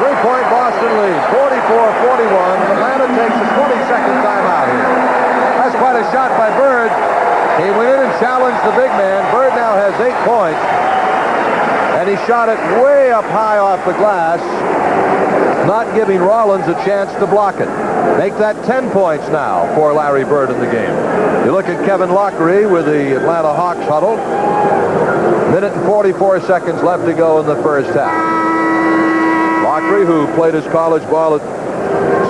3-point Boston lead. 44-41. Atlanta takes a 20-second timeout here. That's quite a shot by Bird. He went in and challenged the big man. Bird now has 8 points. And he shot it way up high off the glass, not giving Rollins a chance to block it. Make that 10 points now for Larry Bird in the game. You look at Kevin Lockery with the Atlanta Hawks huddle. Minute and 44 seconds left to go in the first half. Lockery, who played his college ball at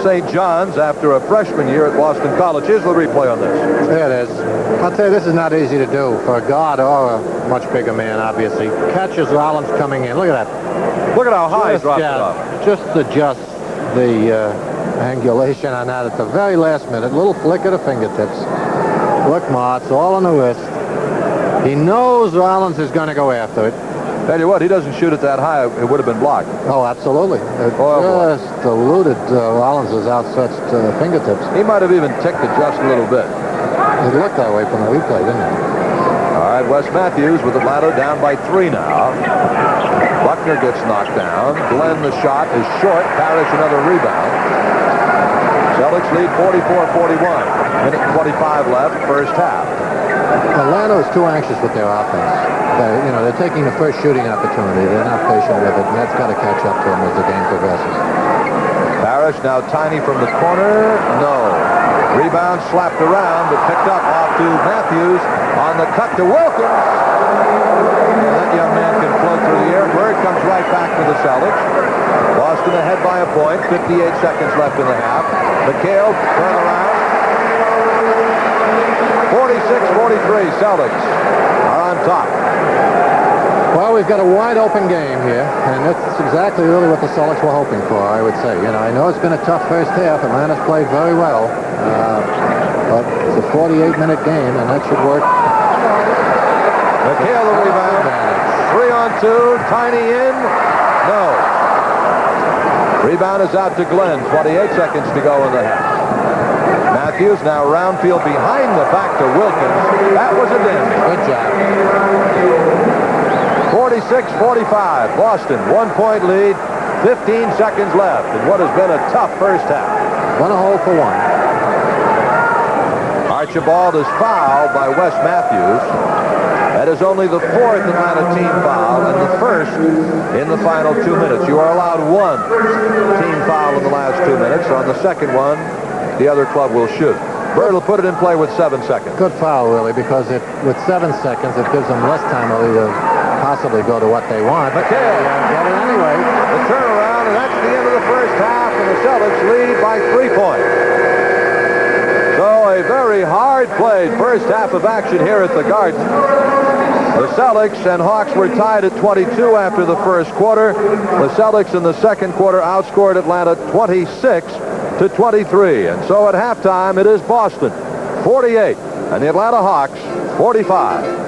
St. John's after a freshman year at Boston College. Here's the replay on this.
There it is. I'll tell you, this is not easy to do for a guard or a much bigger man, obviously. Catches Rollins coming in. Look at that.
Look at how high he dropped it off.
Just adjust the angulation on that at the very last minute. Little flick of the fingertips. Look, Ma, it's all on the wrist. He knows Rollins is going to go after it.
Tell you what, he doesn't shoot it that high, it would have been blocked.
Oh, absolutely. It just eluded Rollins' outstretched fingertips.
He might have even ticked it just a little bit.
It looked that way from the replay, didn't it?
All right, Wes Matthews with Atlanta down by 3 now. Buckner gets knocked down. Glenn, the shot is short. Parish, another rebound. Celtics lead 44-41. Minute 25 left, first half.
Atlanta is too anxious with their offense. They're taking the first shooting opportunity. They're not patient with it, and that's got to catch up to them as the game progresses.
Parish now Tiny from the corner. No. Rebound slapped around, but picked up off to Matthews on the cut to Wilkins. That young man can float through the air. Bird comes right back for the Celtics. Boston ahead by a point. 58 seconds left in the half. McHale turn around. 46-43. Celtics are on top.
Well, we've got a wide-open game here, and that's exactly really what the Celtics were hoping for, I would say. You know, I know it's been a tough first half. Atlanta's played very well, but it's a 48-minute game, and that should work.
McHale the rebound. 3-on-2. Tiny in. No. Rebound is out to Glenn. 28 seconds to go in the half. Matthews now Roundfield behind the back to Wilkins. That was a dim.
Good job.
46-45. Boston, 1-point lead. 15 seconds left in what has been a tough first half.
1 hole for 1.
Archibald is fouled by Wes Matthews. That is only the 4th Atlanta team foul and the 1st in the final 2 minutes. You are allowed 1 team foul in the last 2 minutes. On the second one, the other club will shoot. Bird will put it in play with 7 seconds.
Good foul, really, because with 7 seconds, it gives them less time to possibly go to what they want.
McHale
get it anyway.
The turnaround, and that's the end of the first half, and the Celtics lead by 3 points. So a very hard-played first half of action here at the Garden. The Celtics and Hawks were tied at 22 after the first quarter. The Celtics in the second quarter outscored Atlanta 26-23. And so at halftime, it is Boston 48 and the Atlanta Hawks 45.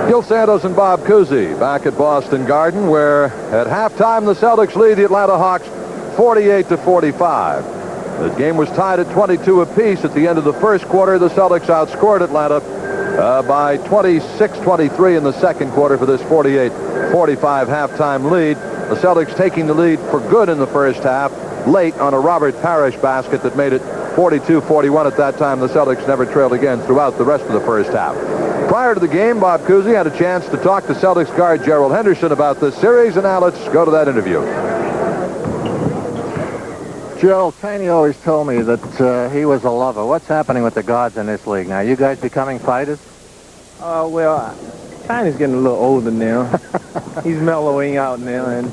Gil Santos and Bob Cousy back at Boston Garden, where at halftime the Celtics lead the Atlanta Hawks 48-45. The game was tied at 22 apiece at the end of the first quarter. The Celtics outscored Atlanta by 26-23 in the second quarter for this 48-45 halftime lead. The Celtics taking the lead for good in the first half, late on a Robert Parish basket that made it 42-41. At that time, the Celtics never trailed again throughout the rest of the first half. Prior to the game, Bob Cousy had a chance to talk to Celtics guard Gerald Henderson about this series, and now let's go to that interview.
Gerald, Tiny always told me that he was a lover. What's happening with the guards in this league now? You guys becoming fighters?
Well, Tiny's getting a little older now. He's mellowing out now, and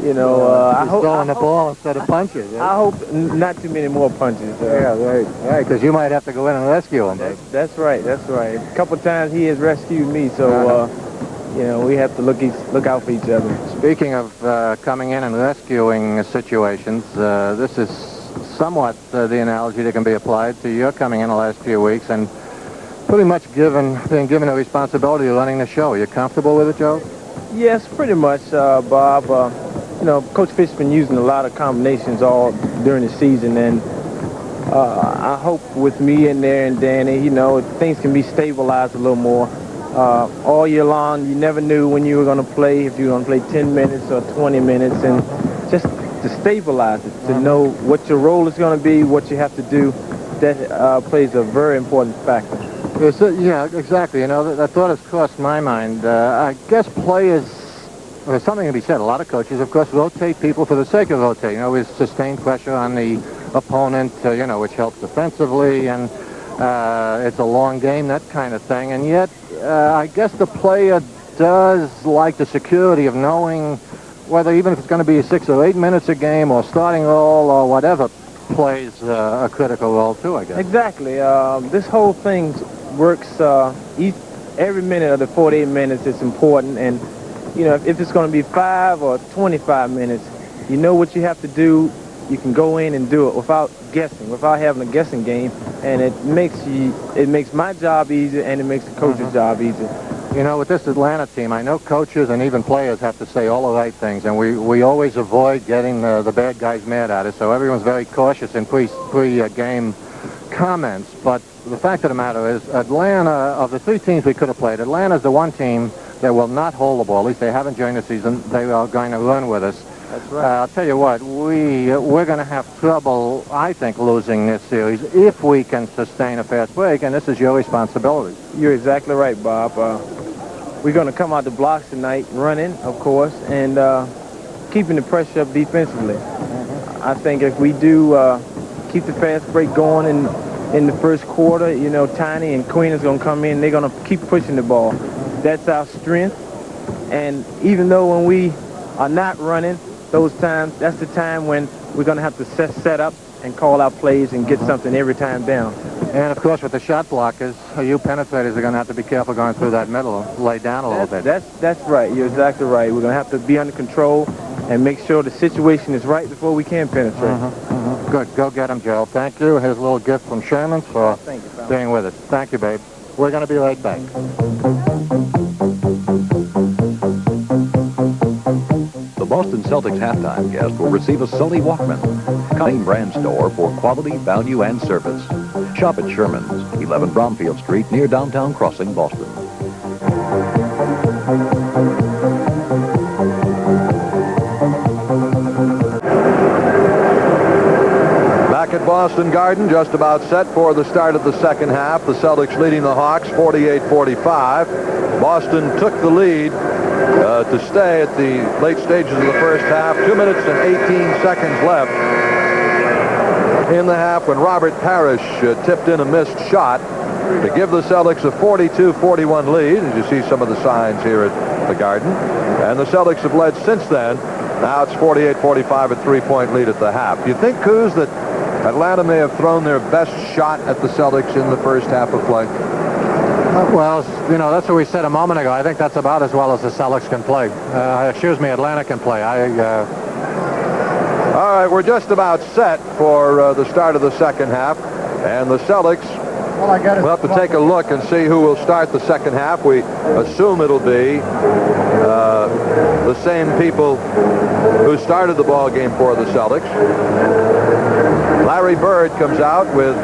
you know, I hope
throwing the ball instead of punches. Eh?
I hope not too many more punches.
Yeah, right, because you might have to go in and rescue him.
That's right. That's right. A couple times he has rescued me, so you know, we have to look out for each other.
Speaking of coming in and rescuing situations, this is somewhat the analogy that can be applied to your coming in the last few weeks and pretty much being given the responsibility of running the show. Are you comfortable with it, Joe?
Yes, pretty much, Bob. You know, Coach Fitch's been using a lot of combinations all during the season, and I hope with me in there and Danny, you know, things can be stabilized a little more. All year long, you never knew when you were going to play, if you were going to play 10 minutes or 20 minutes, and just to stabilize it, to know what your role is going to be, what you have to do, that plays a very important factor.
Yeah, exactly. You know, that thought has crossed my mind. I guess players, there's something to be said. A lot of coaches, of course, rotate people for the sake of rotating. You know, with sustained pressure on the opponent, you know, which helps defensively, and it's a long game, that kind of thing. And yet, I guess the player does like the security of knowing whether, even if it's going to be 6 or 8 minutes a game or starting role or whatever, plays a critical role too, I guess.
Exactly. This whole thing works every minute of the 48 minutes. It's important, and you know, if it's going to be 5 or 25 minutes, you know what you have to do. You can go in and do it without guessing, without having a guessing game, and it makes my job easier, and it makes the coach's job easier.
You know, with this Atlanta team, I know coaches and even players have to say all the right things, and we always avoid getting the bad guys mad at us, so everyone's very cautious in pre-game comments. But the fact of the matter is, Atlanta, of the 3 teams we could have played, Atlanta's the one team that will not hold the ball. At least they haven't during the season. They are going to run with us.
That's right.
I'll tell you what, we're going to have trouble, I think, losing this series if we can sustain a fast break, and this is your responsibility.
You're exactly right, Bob. We're going to come out the blocks tonight, running, of course, and keeping the pressure up defensively. I think if we do keep the fast break going in the first quarter, you know, Tiny and Queen is going to come in. They're going to keep pushing the ball. That's our strength. And even though when we are not running, those times, that's the time when we're going to have to set up and call out plays and get something every time down.
And, of course, with the shot blockers, you penetrators are going to have to be careful going through that middle, lay down a little bit.
That's right. You're exactly right. We're going to have to be under control and make sure the situation is right before we can penetrate.
Good. Go get him, Joe. Thank you. Here's a little gift from Sherman for being with us. Thank you, babe. We're going to be right back.
The Boston Celtics halftime guest will receive a Sony Walkman. Name brand store for quality, value, and service. Shop at Sherman's, 11 Roundfield Street, near Downtown Crossing, Boston.
Back at Boston Garden, just about set for the start of the second half. The Celtics leading the Hawks 48-45. Boston took the lead to stay at the late stages of the first half. 2 minutes and 18 seconds left in the half when Robert Parish tipped in a missed shot to give the Celtics a 42-41 lead, as you see some of the signs here at the Garden. And the Celtics have led since then. Now it's 48-45, a 3-point lead at the half. Do you think, Coos, that Atlanta may have thrown their best shot at the Celtics in the first half of play?
Well, you know, that's what we said a moment ago. I think that's about as well as the Celtics can play. Atlanta can play.
All right, we're just about set for the start of the second half. And the Celtics, we'll have to take a look and see who will start the second half. We assume it'll be the same people who started the ball game for the Celtics. Larry Bird comes out with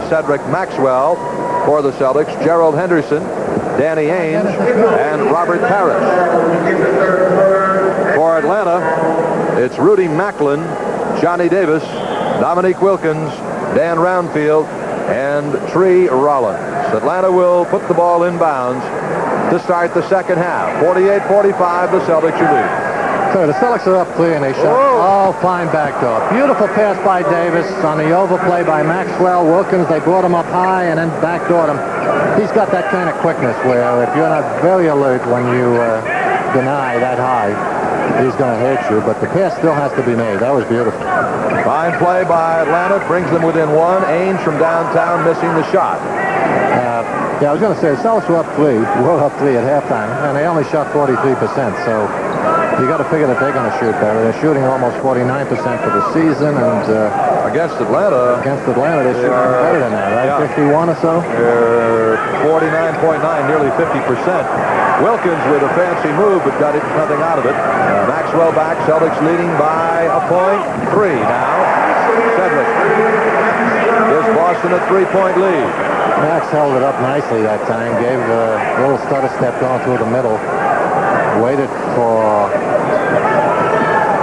Cedric Maxwell for the Celtics, Gerald Henderson, Danny Ainge, and Robert Parish. For Atlanta, it's Rudy Macklin, Johnny Davis, Dominique Wilkins, Dan Roundfield, and Tree Rollins. Atlanta will put the ball in bounds to start the second half. 48-45, the Celtics are leading.
So the Celtics are up 3 and they shot. Oh, fine backdoor. Beautiful pass by Davis on the overplay by Maxwell. Wilkins, they brought him up high and then backdoored him. He's got that kind of quickness where if you're not very alert when you deny that high, he's going to hurt you. But the pass still has to be made. That was beautiful.
Fine play by Atlanta. Brings them within 1. Ainge from downtown missing the shot.
Yeah, I was going to say, the Celtics were up 3. We're up 3 at halftime, and they only shot 43%. So you got to figure that they're going to shoot better. They're shooting almost 49% for the season, and
against Atlanta,
they're shooting better than that, right?
Yeah.
51 or so.
They're 49.9, nearly 50%. Wilkins with a fancy move, but got nothing out of it. Maxwell back. Celtics leading by a point. 3 now. Cedric gives Boston a 3-point lead.
Max held it up nicely that time. Gave a little stutter step going through the middle. Waited for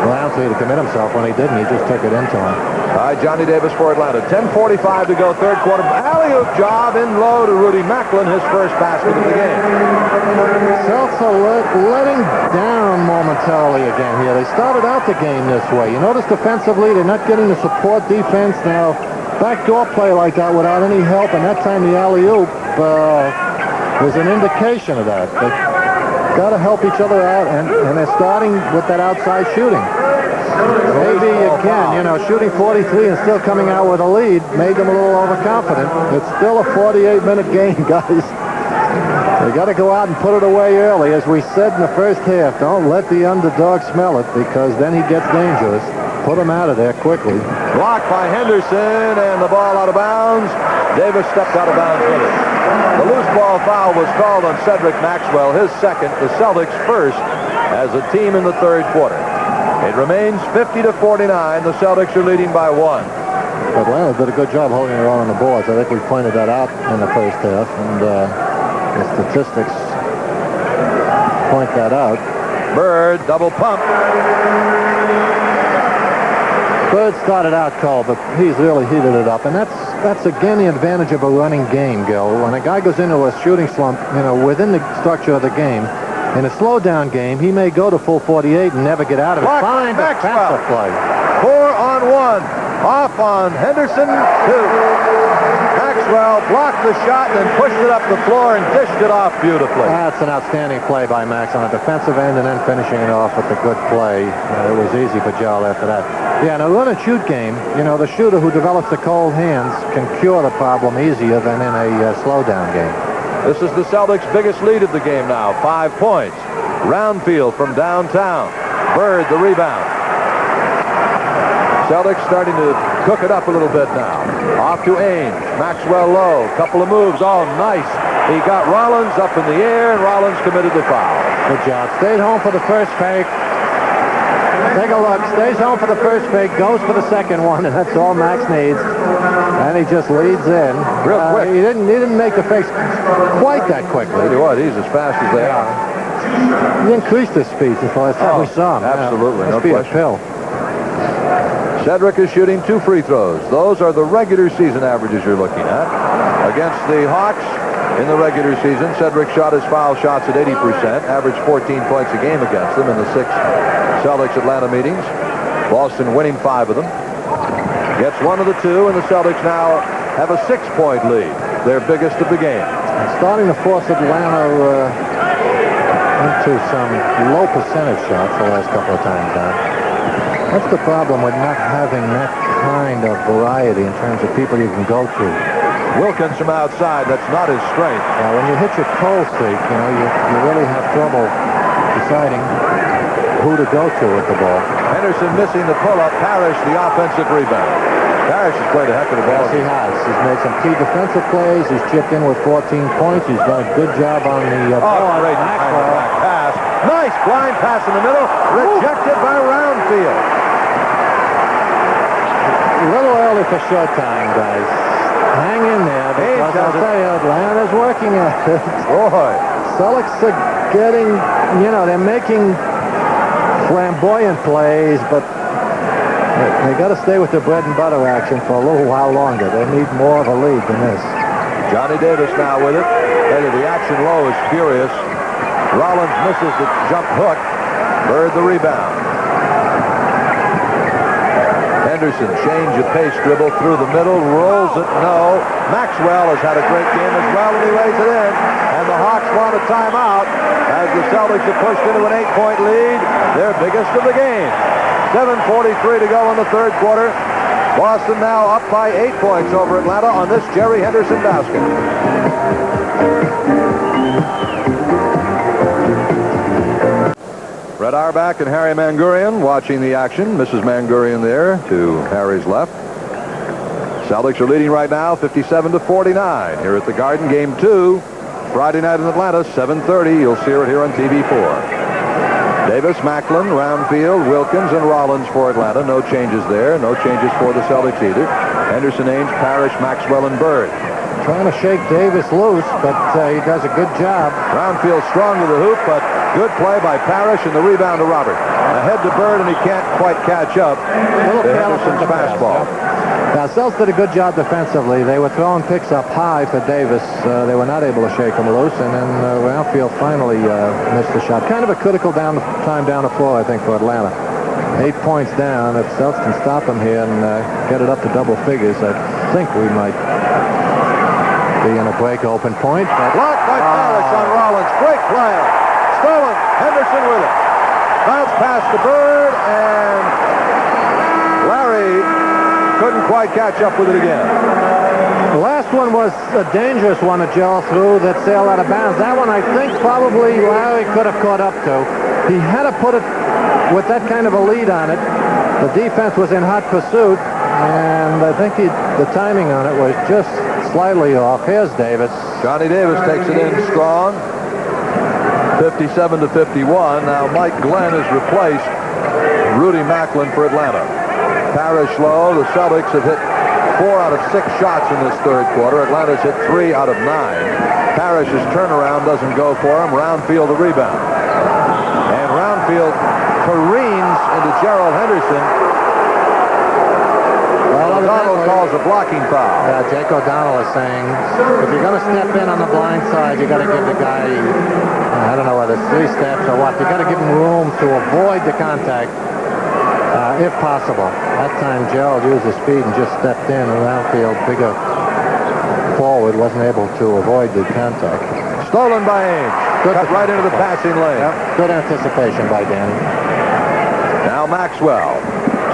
Roundfield to commit himself. When he didn't, he just took it into him.
All right, Johnny Davis for Atlanta. 10:45 to go, third quarter. Alley-oop job in low to Rudy Macklin, his first basket of the game.
Celtics are letting down momentarily again here. They started out the game this way. You notice defensively, they're not getting the support defense now. Backdoor play like that without any help, and that time the alley-oop was an indication of that. They got to help each other out, and they're starting with that outside shooting. Maybe again, you know, shooting 43 and still coming out with a lead made them a little overconfident. It's still a 48-minute game, guys. They got to go out and put it away early, as we said in the first half. Don't let the underdog smell it, because then he gets dangerous. Put him out of there quickly.
Blocked by Henderson, and the ball out of bounds. Davis stepped out of bounds with it. The loose ball foul was called on Cedric Maxwell, his second, the Celtics first as a team in the third quarter. It remains 50-49. The Celtics are leading by 1.
Atlanta did a good job holding their own on the boards. I think we pointed that out in the first half, and the statistics point that out.
Bird, double pump.
Bird started out cold, but he's really heated it up, and that's again the advantage of a running game, Gil. When a guy goes into a shooting slump, within the structure of the game, in a slow-down game, he may go to full 48 and never get out of it. Fine defensive play.
4-on-1. Off on Henderson, 2. Maxwell blocked the shot and then pushed it up the floor and dished it off beautifully.
That's an outstanding play by Max on the defensive end and then finishing it off with a good play. It was easy for Joel after that. Yeah, in a run-and-shoot game, the shooter who develops the cold hands can cure the problem easier than in a slow-down game.
This is the Celtics' biggest lead of the game now, 5 points. Roundfield from downtown. Bird the rebound. Celtics starting to cook it up a little bit now. Off to Ainge. Maxwell low. Couple of moves. Oh, nice. He got Rollins up in the air, and Rollins committed the foul.
Good job. Stayed home for the first fake. Take a look. Stays home for the first fake. Goes for the second one, and that's all Max needs. And he just leads in.
Real quick.
He didn't make the fakes quite that quickly.
He's as fast as they are.
He increased his speed since the last time we saw him.
Absolutely.
Must be a pill.
Cedric is shooting 2 free throws. Those are the regular season averages you're looking at. Against the Hawks in the regular season, Cedric shot his foul shots at 80%, averaged 14 points a game against them in the 6 Celtics-Atlanta meetings. Boston winning 5 of them. Gets 1 of the 2, and the Celtics now have a 6-point lead, their biggest of the game.
Starting to force Atlanta into some low percentage shots the last couple of times now. That's the problem with not having that kind of variety in terms of people you can go to.
Wilkins from outside, that's not his strength.
When you hit your cold streak, you really have trouble deciding who to go to with the ball.
Henderson missing the pull-up. Parish, the offensive rebound. Parish has played a heck of a ball.
Yes, he has. He's made some key defensive plays. He's chipped in with 14 points. He's done a good job on the
great back pass. Nice blind pass in the middle. Rejected by Roundfield.
A little early for showtime, guys. Hang in there, because I'll tell you, Atlanta's working at it.
Boy.
Celtics are getting, they're making flamboyant plays, but they got to stay with the bread and butter action for a little while longer. They need more of a lead than this.
Johnny Davis now with it. The action low is furious. Rollins misses the jump hook. Bird the rebound. Henderson, change of pace dribble through the middle, rolls it, no. Maxwell has had a great game as well, and he lays it in. And the Hawks want a timeout as the Celtics have pushed into an 8-point lead, their biggest of the game. 7:43 to go in the third quarter. Boston now up by 8 points over Atlanta on this Jerry Henderson basket. Red Auerbach and Harry Mangurian watching the action. Mrs. Mangurian there to Harry's left. Celtics are leading right now 57-49 here at the Garden. Game 2, Friday night in Atlanta, 7:30. You'll see it here on TV4. Davis, Macklin, Roundfield, Wilkins, and Rollins for Atlanta. No changes there. No changes for the Celtics either. Henderson, Ainge, Parish, Maxwell, and Bird.
Trying to shake Davis loose, but he does a good job.
Roundfield strong to the hoop, but good play by Parish, and the rebound to Robert. Ahead to Bird, and he can't quite catch up to Henderson's fastball.
Now, Celtics did a good job defensively. They were throwing picks up high for Davis. They were not able to shake him loose, and then Roundfield finally missed the shot. Kind of a critical time down the floor, I think, for Atlanta. 8 points down. If Celtics can stop him here and get it up to double figures, I think we might be in a break open point.
Blocked by Parish on Rollins. Great play. Stolen. Henderson with it. Bounce pass to Bird, and Larry couldn't quite catch up with it again.
The last one was a dangerous one that Joe threw that sailed out of bounds. That one, I think, probably Larry could have caught up to. He had to put it with that kind of a lead on it. The defense was in hot pursuit, and I think the timing on it was just slightly off. Here's Davis.
Johnny Davis takes it in strong. 57-51. Now Mike Glenn has replaced Rudy Macklin for Atlanta. Parish low. The Celtics have hit 4 out of 6 shots in this third quarter. Atlanta's hit 3 out of 9. Parish's turnaround doesn't go for him. Roundfield the rebound. And Roundfield careens into Gerald Henderson.
Well,
O'Donnell calls a blocking foul.
Yeah, Jake O'Donnell is saying, if you're going to step in on the blind side, you got to give the guy, I don't know whether it's 3 steps or what, you got to give him room to avoid the contact, if possible. That time, Gerald used his speed and just stepped in, and Roundfield, bigger forward, wasn't able to avoid the contact.
Stolen by Ainge. Cut right into the passing lane.
Yep. Good anticipation by Danny.
Now Maxwell.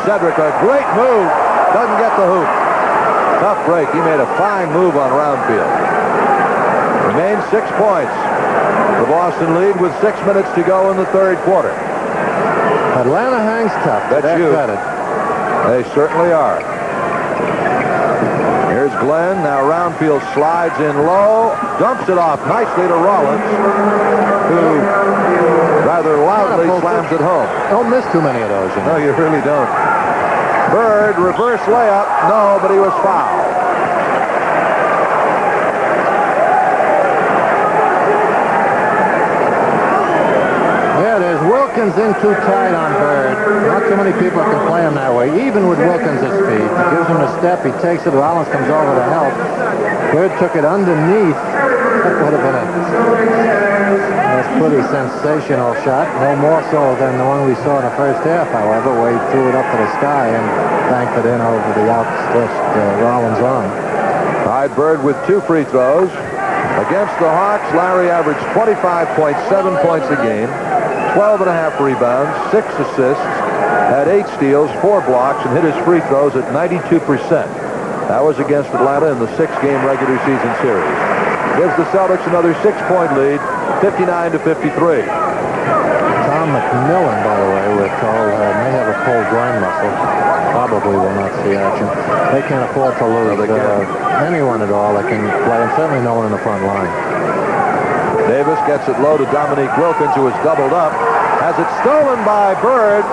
Cedric, a great move. Doesn't get the hoop. Tough break. He made a fine move on Roundfield. Remains 6 points. The Boston lead with 6 minutes to go in the third quarter.
Atlanta hangs tough.
That's you. They certainly are. Here's Glenn. Now Roundfield slides in low. Dumps it off nicely to Rollins, who rather loudly slams it home.
Don't miss too many of those. You know?
No, you really don't. Bird, reverse layup. No, but he was fouled.
Yeah, there's Wilkins in too tight on Bird. Not too many people can play him that way, even with Wilkins' speed. He gives him a step, he takes it, Rollins comes over to help. Bird took it underneath. That would have been a pretty sensational shot. No more so than the one we saw in the first half, however, where he threw it up to the sky and banked it in over the outstretched Rollins arm.
All right, Bird with 2 free throws. Against the Hawks, Larry averaged 25.7 points a game, 12.5 rebounds, 6 assists, had 8 steals, 4 blocks, and hit his free throws at 92%. That was against Atlanta in the 6-game regular season series. Gives the Celtics another 6-point lead, 59-53.
Tom McMillan, by the way, we're told, may have a pulled groin muscle. Probably will not see action. They can't afford to lose anyone at all that can play, and certainly no one in the front line.
Davis gets it low to Dominique Wilkins, who is doubled up. Has it stolen by Bird,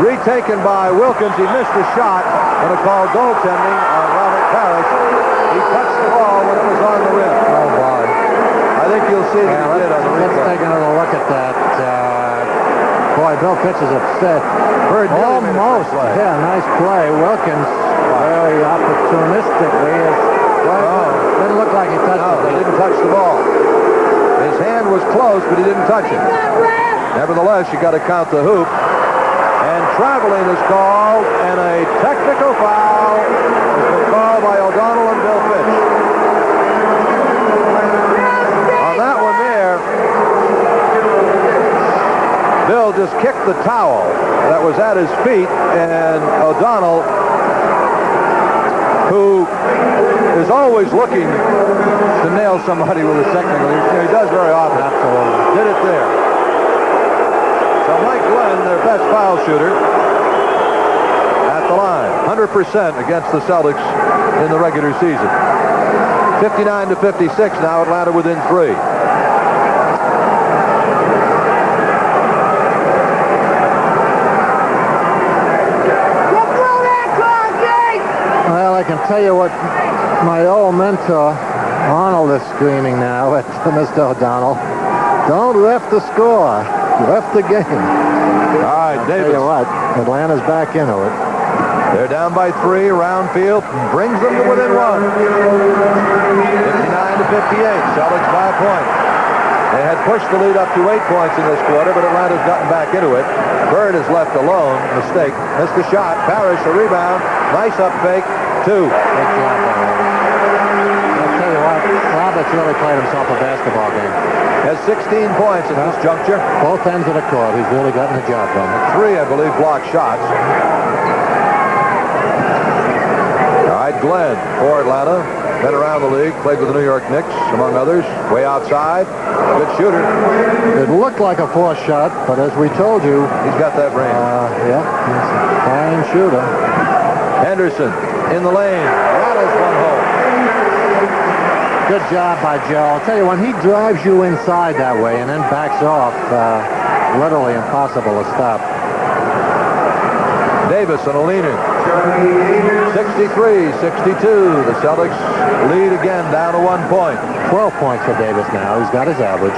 retaken by Wilkins. He missed the shot, and a call goaltending on Robert Parish. He touched the ball when it was on the rim.
Oh, boy.
I think you'll see that he did on the replay.
Let's take another look at that. Boy, Bill Fitch is upset.
Bird
almost. Yeah, nice play. Wilkins, very opportunistically. Didn't look like he touched it.
He didn't touch the ball. His hand was close, but he didn't touch it. Nevertheless, you got to count the hoop. And traveling is called, and a technical foul has been called by O'Donnell and Bill Fitch. On that one there, Bill just kicked the towel that was at his feet, and O'Donnell, who is always looking to nail somebody with a technical, he does very often. Absolutely. Did it there. So Mike Glenn, their best foul shooter, at the line. 100% against the Celtics in the regular season. 59-56 now, Atlanta within 3.
Well, I can tell you what my old mentor, Arnold, is screaming now at Mr. O'Donnell. Don't ref the score. Ref the game.
All right, Davis.
Tell you what, Atlanta's back into it.
They're down by 3. Roundfield brings them to within 1. 59-58. Celtics by a point. They had pushed the lead up to 8 points in this quarter, but Atlanta's gotten back into it. Bird is left alone. Mistake. Missed the shot. Parish, a rebound. Nice up fake. 2.
Good job, I'll tell you what, Roberts really played himself a basketball game.
Has 16 points at this juncture.
Both ends of the court. He's really gotten the job done.
3, I believe, blocked shots. All right, Glenn for Atlanta. Been around the league, played with the New York Knicks, among others. Way outside. Good shooter.
It looked like a forced shot, but as we told you,
he's got that range.
Yeah, he's a fine shooter.
Henderson in the lane. Rattles one home.
Good job by Joe. I'll tell you, when he drives you inside that way and then backs off, literally impossible to stop.
Davis on a leaner. 63-62. The Celtics lead again, down to 1 point.
12 points for Davis now. He's got his average.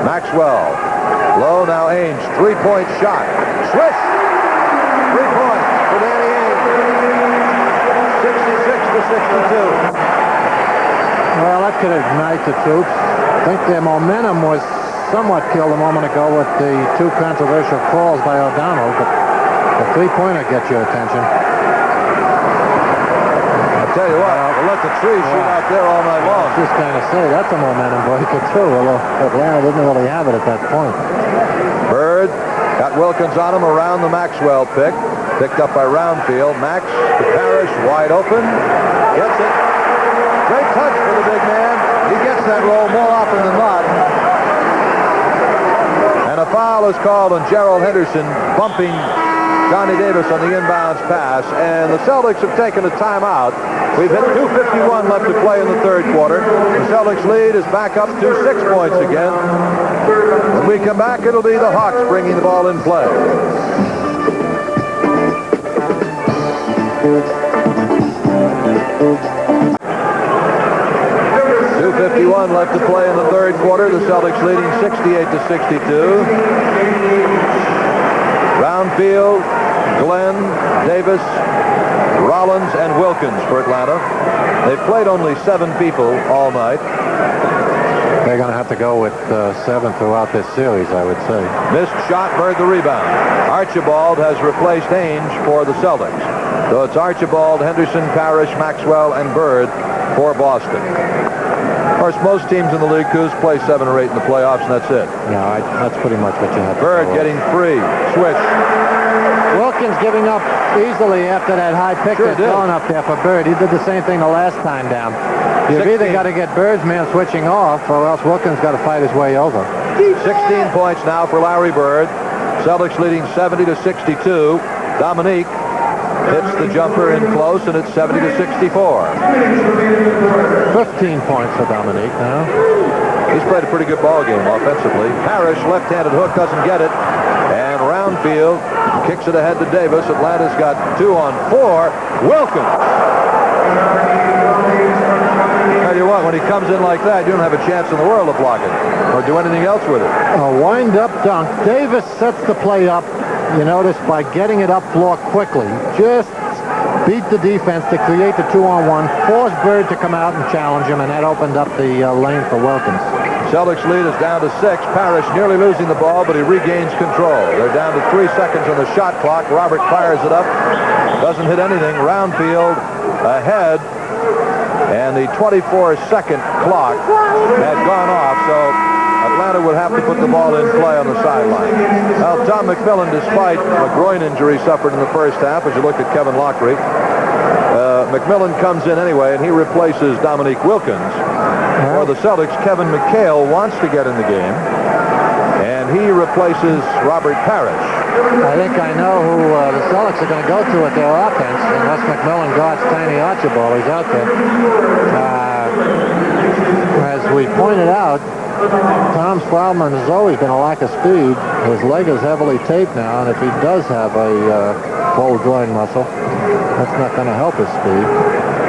Maxwell Low now Ainge. 3-point shot. Swish. 3 points for Danny Ainge. 66-62.
Well, that could ignite the troops. I think their momentum was somewhat killed a moment ago with the 2 controversial calls by O'Donnell, but the 3-pointer gets your attention.
I'll tell you what, we'll let the tree shoot out there all night long.
I was just going to say, that's a momentum breaker, too, although Atlanta didn't really have it at that point.
Bird got Wilkins on him around the Maxwell pick. Picked up by Roundfield. Max to Parish, wide open. Gets it. Great touch for the big man. He gets that roll more often than not. And a foul is called on Gerald Henderson, bumping Johnny Davis on the inbounds pass. And the Celtics have taken a timeout. We've hit 2:51 left to play in the third quarter. The Celtics lead is back up to 6 points again. When we come back, it'll be the Hawks bringing the ball in play. 2:51 left to play in the third quarter. The Celtics leading 68-62. Roundfield, Glenn, Davis, Rollins, and Wilkins for Atlanta. They've played only 7 people all night.
They're going to have to go with 7 throughout this series, I would say.
Missed shot, Bird the rebound. Archibald has replaced Ainge for the Celtics. So it's Archibald, Henderson, Parish, Maxwell, and Bird for Boston. Of course, most teams in the league play 7 or 8 in the playoffs, and that's it.
Yeah, that's pretty much what you have.
Bird getting free. Switch.
Wilkins giving up easily after that high pick
Sure
that's going up there for Bird. He did the same thing the last time down. You've
16.
either got to get Bird's man switching off, or else Wilkins got to fight his way over.
16 points now for Larry Bird. Celtics leading 70-62. Dominique hits the jumper in close, and it's 70-64.
15 points for Dominique now.
He's played a pretty good ball game offensively. Parish, left-handed hook, doesn't get it. And Roundfield kicks it ahead to Davis. Atlanta's got 2 on 4. Wilkins. Tell you what, when he comes in like that, you don't have a chance in the world to block it or do anything else with it.
A wind-up dunk. Davis sets the play up, you notice, by getting it up floor quickly. Just beat the defense to create the 2-on-1, forced Bird to come out and challenge him, and that opened up the lane for Wilkins.
Celtics lead is down to 6. Parish nearly losing the ball, but he regains control. They're down to 3 seconds on the shot clock. Robert fires it up. Doesn't hit anything. Roundfield ahead. And the 24-second clock had gone off, so Atlanta would have to put the ball in play on the sideline. Now, Tom McMillan, despite a groin injury suffered in the first half, as you look at Kevin Lockery, McMillan comes in anyway, and he replaces Dominique Wilkins. For the Celtics, Kevin McHale wants to get in the game, and he replaces Robert Parish.
I think I know who the Celtics are going to go to with their offense, unless McMillan guards Tiny Archibald. He's out there. As we pointed out, Tom Sprouman has always been a lack of speed. His leg is heavily taped now, and if he does have a full groin muscle, that's not going to help his speed.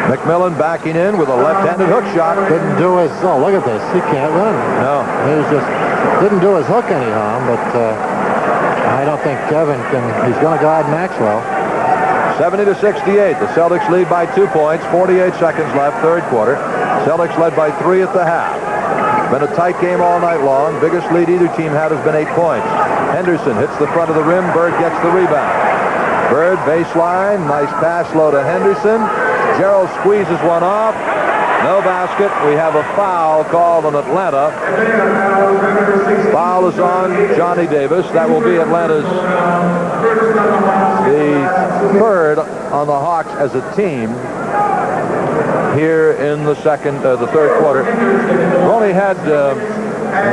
McMillan backing in with a left-handed hook shot.
Didn't do his, oh, look at this. He can't run.
No.
He was just, didn't do his hook any harm, but I don't think Kevin can, he's going to guard Maxwell.
70-68. The Celtics lead by 2 points. 48 seconds left, third quarter. Celtics led by 3 at the half. Been a tight game all night long. Biggest lead either team had has been 8 points. Henderson hits the front of the rim. Bird gets the rebound. Bird baseline. Nice pass low to Henderson. Gerald squeezes one off. No basket. We have a foul called on Atlanta. Foul is on Johnny Davis. That will be Atlanta's the third on the Hawks as a team here in the third quarter. We only had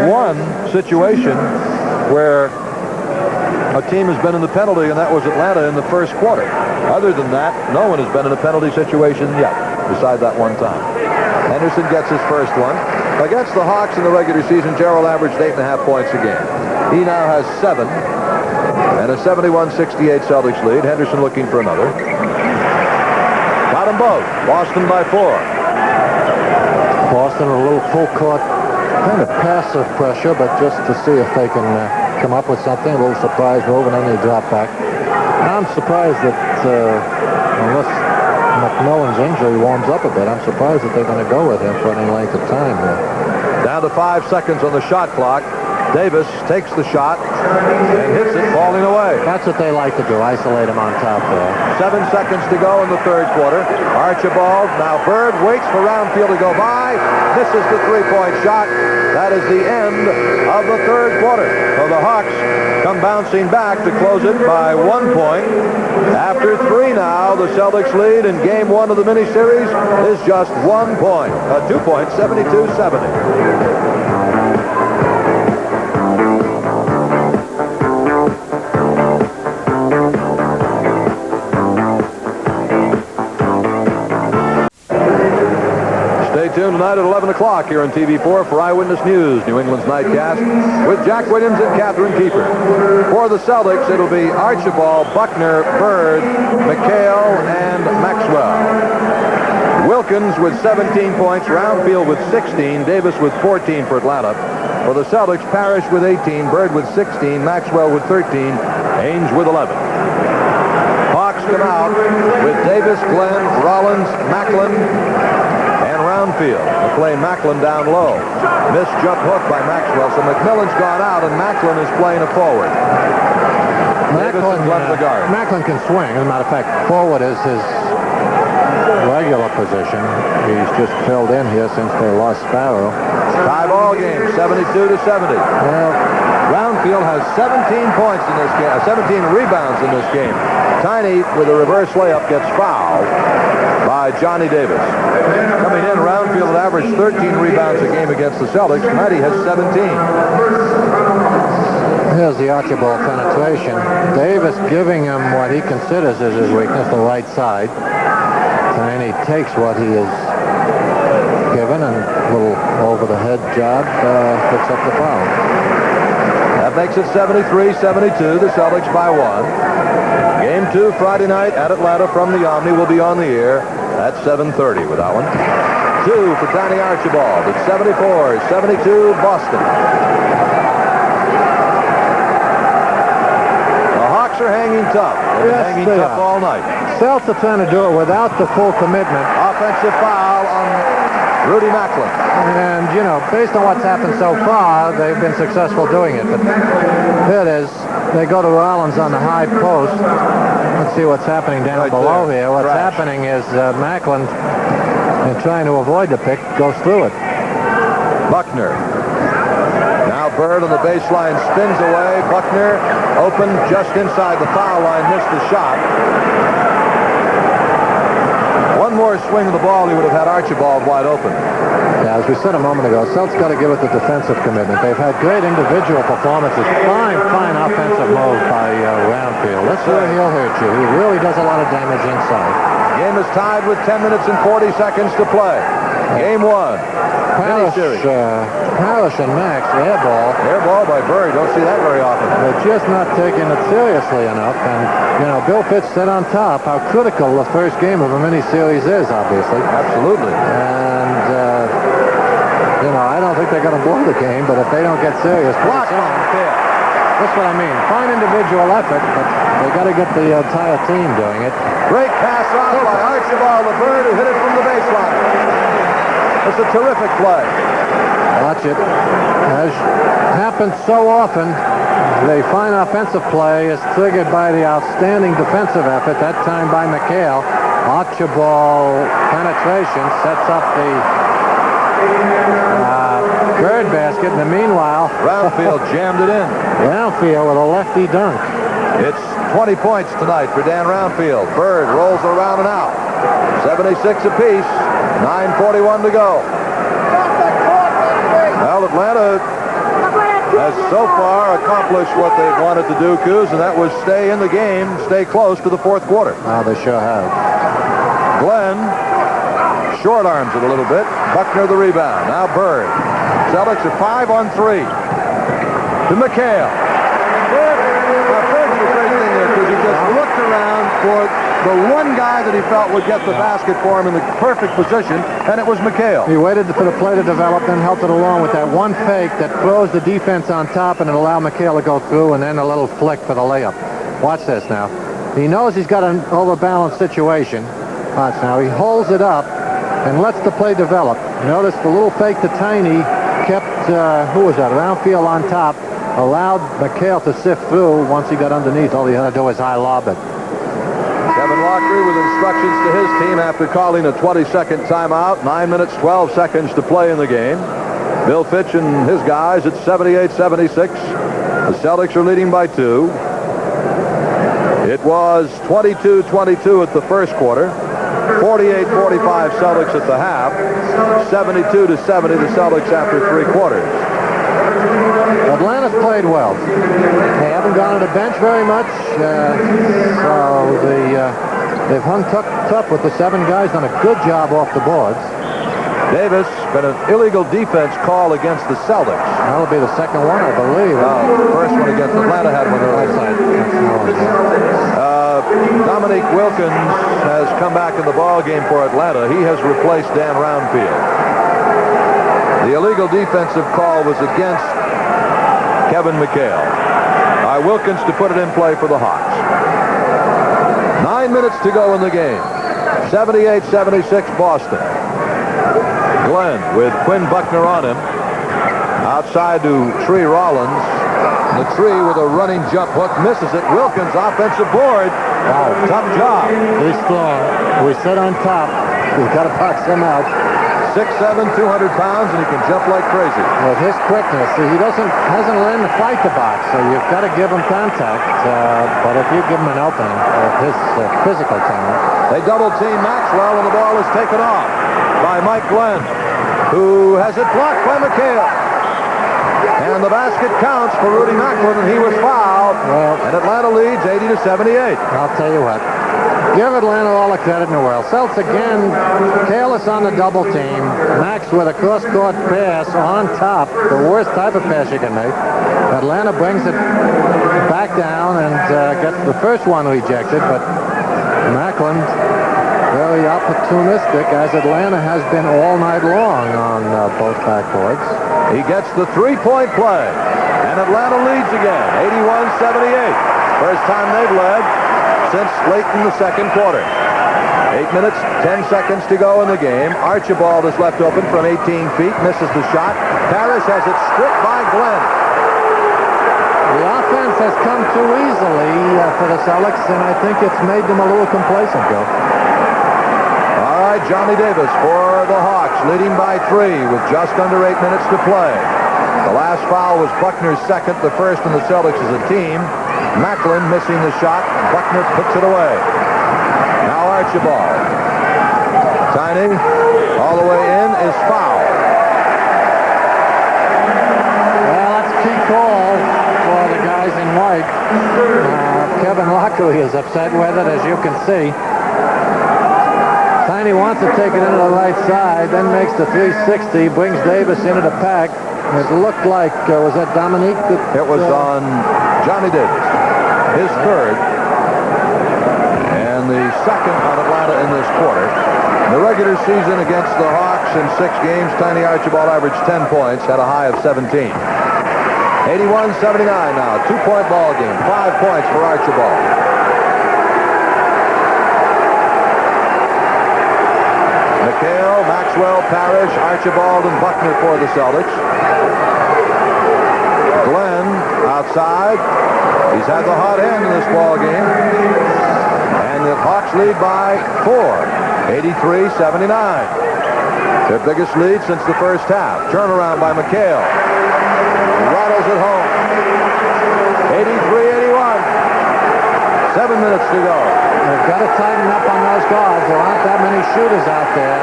one situation where a team has been in the penalty, and that was Atlanta in the first quarter. Other than that, no one has been in a penalty situation yet, besides that one time. Henderson gets his first one. Against the Hawks in the regular season, Gerald averaged 8.5 points a game. He now has 7, and a 71-68 Celtics lead. Henderson looking for another. Got them both. Boston by 4.
Boston a little full court, kind of passive pressure, but just to see if they can come up with something, a little surprise move, and then they drop back. I'm surprised that unless McMillan's injury warms up a bit, I'm surprised that they're going to go with him for any length of time here.
Down to 5 seconds on the shot clock. Davis takes the shot and hits it, falling away.
That's what they like to do, isolate him on top there.
7 seconds to go in the third quarter. Archibald, now Bird, waits for Roundfield to go by. Misses the three-point shot. That is the end of the third quarter. So the Hawks come bouncing back to close it by 1 point. After 3 now, the Celtics lead in game 1 of the miniseries is just 1 point. 2 points, 72-70. Tuned tonight at 11 o'clock here on TV4 for Eyewitness News, New England's nightcast, with Jack Williams and Catherine Kiefer. For the Celtics, it'll be Archibald, Buckner, Bird, McHale, and Maxwell. Wilkins with 17 points, Roundfield with 16, Davis with 14 for Atlanta. For the Celtics, Parish with 18, Bird with 16, Maxwell with 13, Ainge with 11. Hawks come out with Davis, Glenn, Rollins, Macklin, Roundfield. McLean Macklin down low. Missed jump hook by Maxwell. So McMillan's gone out, and Macklin is playing a forward.
Macklin can swing. As a matter of fact, forward is his regular position. He's just filled in here since they lost Sparrow.
Tie ball game, 72-70.
Well,
Roundfield has 17 points in this game, 17 rebounds in this game. Tiny, with a reverse layup, gets fouled by Johnny Davis. Coming in, Roundfield averaged 13 rebounds a game against the Celtics. Tonight he has 17.
Here's the Archibald penetration. Davis giving him what he considers as his weakness, the right side. And he takes what he is given, and a little over-the-head job picks up the foul.
That makes it 73-72, the Celtics by 1. Game 2 Friday night at Atlanta from the Omni will be on the air at 7:30 with that one. 2 for Tiny Archibald. It's 74-72 Boston. The Hawks are hanging tough. They've been hanging tough all night.
Celtics are trying to do it without the full commitment.
Offensive foul on Rudy Macklin.
And, you know, based on what's happened so far, they've been successful doing it. But here it is. They go to Rollins on the high post. Let's see what's happening down below here. What's happening is Macklin, in trying to avoid the pick, goes through it.
Buckner. Now Bird on the baseline spins away. Buckner open just inside the foul line. Missed the shot. One more swing of the ball, he would have had Archibald wide open.
Yeah, as we said a moment ago, Celtics got to give it the defensive commitment. They've had great individual performances. Fine offensive move by Roundfield. That's where he'll hurt you. He really does a lot of damage inside.
Game is tied with 10 minutes and 40 seconds to play. Game 1.
Parish and Max, air ball.
Air ball by Bird. Don't see that very often.
They're just not taking it seriously enough. And, you know, Bill Fitz said on top how critical the first game of a mini-series is, obviously.
Absolutely.
And, you know, I don't think they're going to blow the game, but if they don't get serious...
Blocked on the field.
That's what I mean. Fine individual effort, but they got to get the entire team doing it.
Great pass off by Archibald, the Bird, who hit it from the baseline. It's a terrific play.
Watch it. As happens so often, the fine offensive play is triggered by the outstanding defensive effort, that time by McHale. Archibald penetration sets up the Bird basket. In the meanwhile,
Roundfield jammed it in.
Roundfield with a lefty dunk.
It's 20 points tonight for Dan Roundfield. Bird rolls around and out. 76 apiece. 9:41 to go. Well, Atlanta has so far accomplished what they've wanted to do, Coos, and that was stay in the game, stay close to the fourth quarter.
Oh, they sure have.
Glenn short arms it a little bit. Buckner the rebound. Now Bird. Celtics are 5 on 3. To McHale. Now, Bird's the great thing there, because he just looked around for the one guy that he felt would get the basket for him in the perfect position, and it was McHale.
He waited for the play to develop, then helped it along with that one fake that throws the defense on top and it allowed McHale to go through, and then a little flick for the layup. Watch this now. He knows he's got an overbalanced situation. Watch now. He holds it up and lets the play develop. Notice the little fake to Tiny kept, who was that, Roundfield on top, allowed McHale to sift through. Once he got underneath, all he had to do was high lob it.
Kevin Lockery with instructions to his team after calling a 20-second timeout. 9 minutes, 12 seconds to play in the game. Bill Fitch and his guys at 78-76. The Celtics are leading by 2. It was 22-22 at the first quarter. 48-45 Celtics at the half. 72-70 the Celtics after 3 quarters.
Atlanta's played well. They haven't gone to the bench very much, so they've hung tough with the 7 guys, done a good job off the boards.
Davis, been an illegal defense call against the Celtics.
That'll be the second one, I believe.
The first one against Atlanta had one earlier. Dominique Wilkins has come back in the ball game for Atlanta. He has replaced Dan Roundfield. The illegal defensive call was against Kevin McHale. Wilkins to put it in play for the Hawks. 9 minutes to go in the game. 78-76 Boston. Glenn with Quinn Buckner on him. Outside to Tree Rollins. The Tree with a running jump hook misses it. Wilkins offensive board. Wow, tough job.
He's strong. We sit on top. We've got to box him out.
6'7", 200 pounds, and he can jump like crazy.
With his quickness, he hasn't learned to fight the box, so you've got to give him contact. But if you give him an opening with his physical talent.
They double team Maxwell, and the ball is taken off by Mike Glenn, who has it blocked by McHale. And the basket counts for Rudy Macklin, and he was fouled.
Well,
and Atlanta leads 80-78.
I'll tell you what. Give Atlanta all the credit in the world. Celtics again, careless on the double team. Max with a cross-court pass on top. The worst type of pass you can make. Atlanta brings it back down and gets the first one rejected, but Macklin very opportunistic, as Atlanta has been all night long on both backboards.
He gets the three-point play, and Atlanta leads again, 81-78. First time they've led since late in the second quarter. 8 minutes, 10 seconds to go in the game. Archibald is left open from 18 feet, misses the shot. Parish has it stripped by Glenn.
The offense has come too easily for the Celtics, and I think it's made them a little complacent, Bill.
All right, Johnny Davis for the Hawks, leading by 3 with just under 8 minutes to play. The last foul was Buckner's second, the first in the Celtics as a team. Macklin missing the shot. Buckner puts it away. Now Archibald. Tiny all the way in is fouled.
Well, that's a key call for the guys in white. Kevin Lockery is upset with it, as you can see. Tiny wants to take it into the right side, then makes the 360, brings Davis into the pack. It looked like, was that Dominique?
It was on Johnny Davis, his third, and the second on Atlanta in this quarter. In the regular season against the Hawks in 6 games, Tiny Archibald averaged 10 points, had a high of 17. 81-79 now, 2-point ball game, 5 points for Archibald. McHale, Maxwell, Parish, Archibald, and Buckner for the Celtics. Glenn outside. He's had the hot hand in this ball game. And the Hawks lead by 4, 83-79. Their biggest lead since the first half. Turnaround by McHale. Rattles it home. 83-81. 7 minutes to go.
They've got to tighten up on those guards. There aren't that many shooters out there.